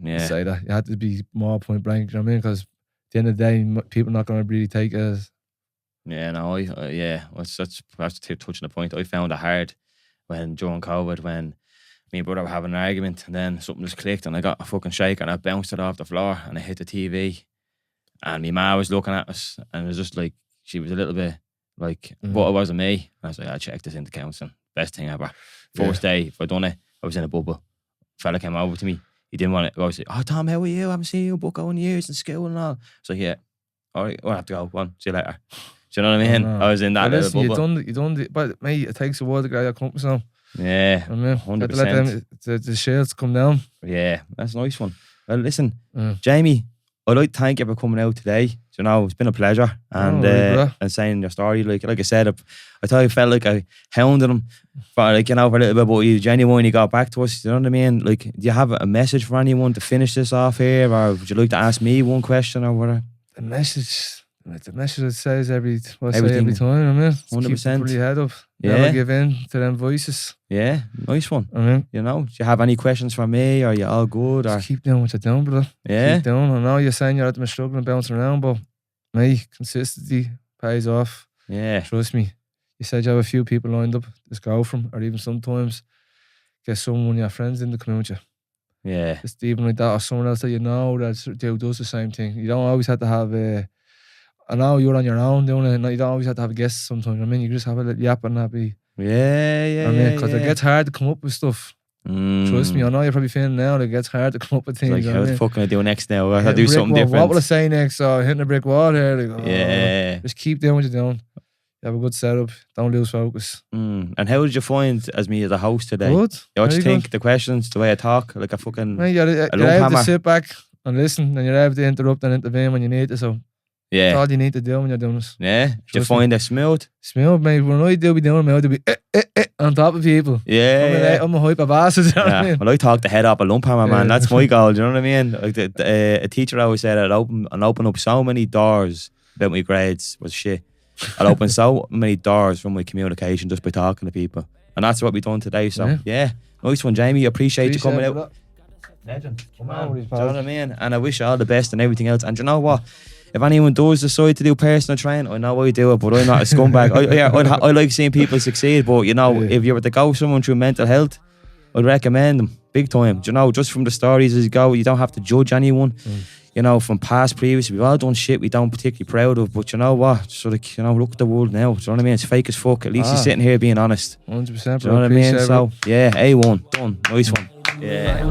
Yeah.
Say that. You have to be more point blank, you know what I mean? Because at the end of the day, people are not going to really take it as...
Yeah, no, that's touching the point. I found it hard during COVID when me and brother were having an argument and then something just clicked and I got a fucking shake and I bounced it off the floor and I hit the TV and my ma was looking at us and it was just like, she was a little bit like, but it wasn't me. And I was like, I checked this into counselling. Best thing ever. First day, if I'd done it, I was in a bubble. Fella came over to me. He didn't want to. I was like, oh, Tom, how are you? I haven't seen you Bucko in years in school and all. So yeah, all right, I'll have to go. One, see you later. Do you know what I mean? I was in that little bubble.
You done but mate, it takes a while to get your comfort zone.
Yeah,
I mean,
100%.
Let the shields come down.
Yeah, that's a nice one. Well, listen, Jamie, I'd like to thank you for coming out today. You know, it's been a pleasure and saying your story. Like I said, I thought I felt like I hounded him for for a little bit, but you genuinely got back to us. You know what I mean? Like, do you have a message for anyone to finish this off here, or would you like to ask me one question or whatever?
The message it says every time. I mean,
100%.
Keep your head up.
Yeah.
Never give in to them voices.
Yeah, nice one.
I mean,
you know, do you have any questions for me? Or are you all good? Or
just keep doing what you're doing, brother.
Yeah.
Keep doing. I know you're saying you're at the struggling, bouncing around, but mate, consistency pays off.
Yeah.
Trust me. You said you have a few people lined up to go from, or even sometimes get someone of your friends in to come with you.
Yeah.
Just even like that, or someone else that you know that does the same thing. You don't always have to have I know you're on your own doing it. You don't always have to have guests sometimes. I mean, you just have a little yap and that be.
Yeah.
I mean, because it gets hard to come up with stuff. Trust me, I know you're probably feeling now that it gets hard to come up with things.
Like, how the fuck can I do next now? I do something different.
What will I say next? Hitting a brick wall here. Like,
yeah.
Just keep doing what you're doing. You have a good setup. Don't lose focus.
And how did you find as me as a host today?
Good.
What do you think? The questions, the way I talk, like a fucking.
Man, you're able to sit back, and listen, and you're able to interrupt and intervene when you need to. So that's
Yeah.
all you need to do when you're doing this.
Yeah. Do you
Trust me.
find it smooth?
Smooth, mate. When I do be doing it, I'll be on top of people.
Yeah.
I'm a hyper bastard, you know what I mean?
Well, I talk the head up a lump hammer, man.
Yeah.
That's my goal. Do you know what I mean? Like a teacher always said, I'd open up so many doors about my grades was shit. I'd open so many doors from my communication just by talking to people, and that's what we've done today. So yeah, nice one, Jamie. Appreciate you coming out. Legend. Come on. Do you know what I mean? And I wish you all the best and everything else. And you know what? If anyone does decide to do personal training, I know I do it, but I'm not a scumbag. I like seeing people succeed, but you know, if you were to go someone through mental health, I'd recommend them big time. Do you know, just from the stories as you go, you don't have to judge anyone. You know, from past previous, we've all done shit we don't particularly proud of, but you know what? So like, you know, look at the world now. Do you know what I mean? It's fake as fuck. At least he's sitting here being honest.
100%.
Do you know what I mean? So yeah, A1 done. Nice one. Yeah.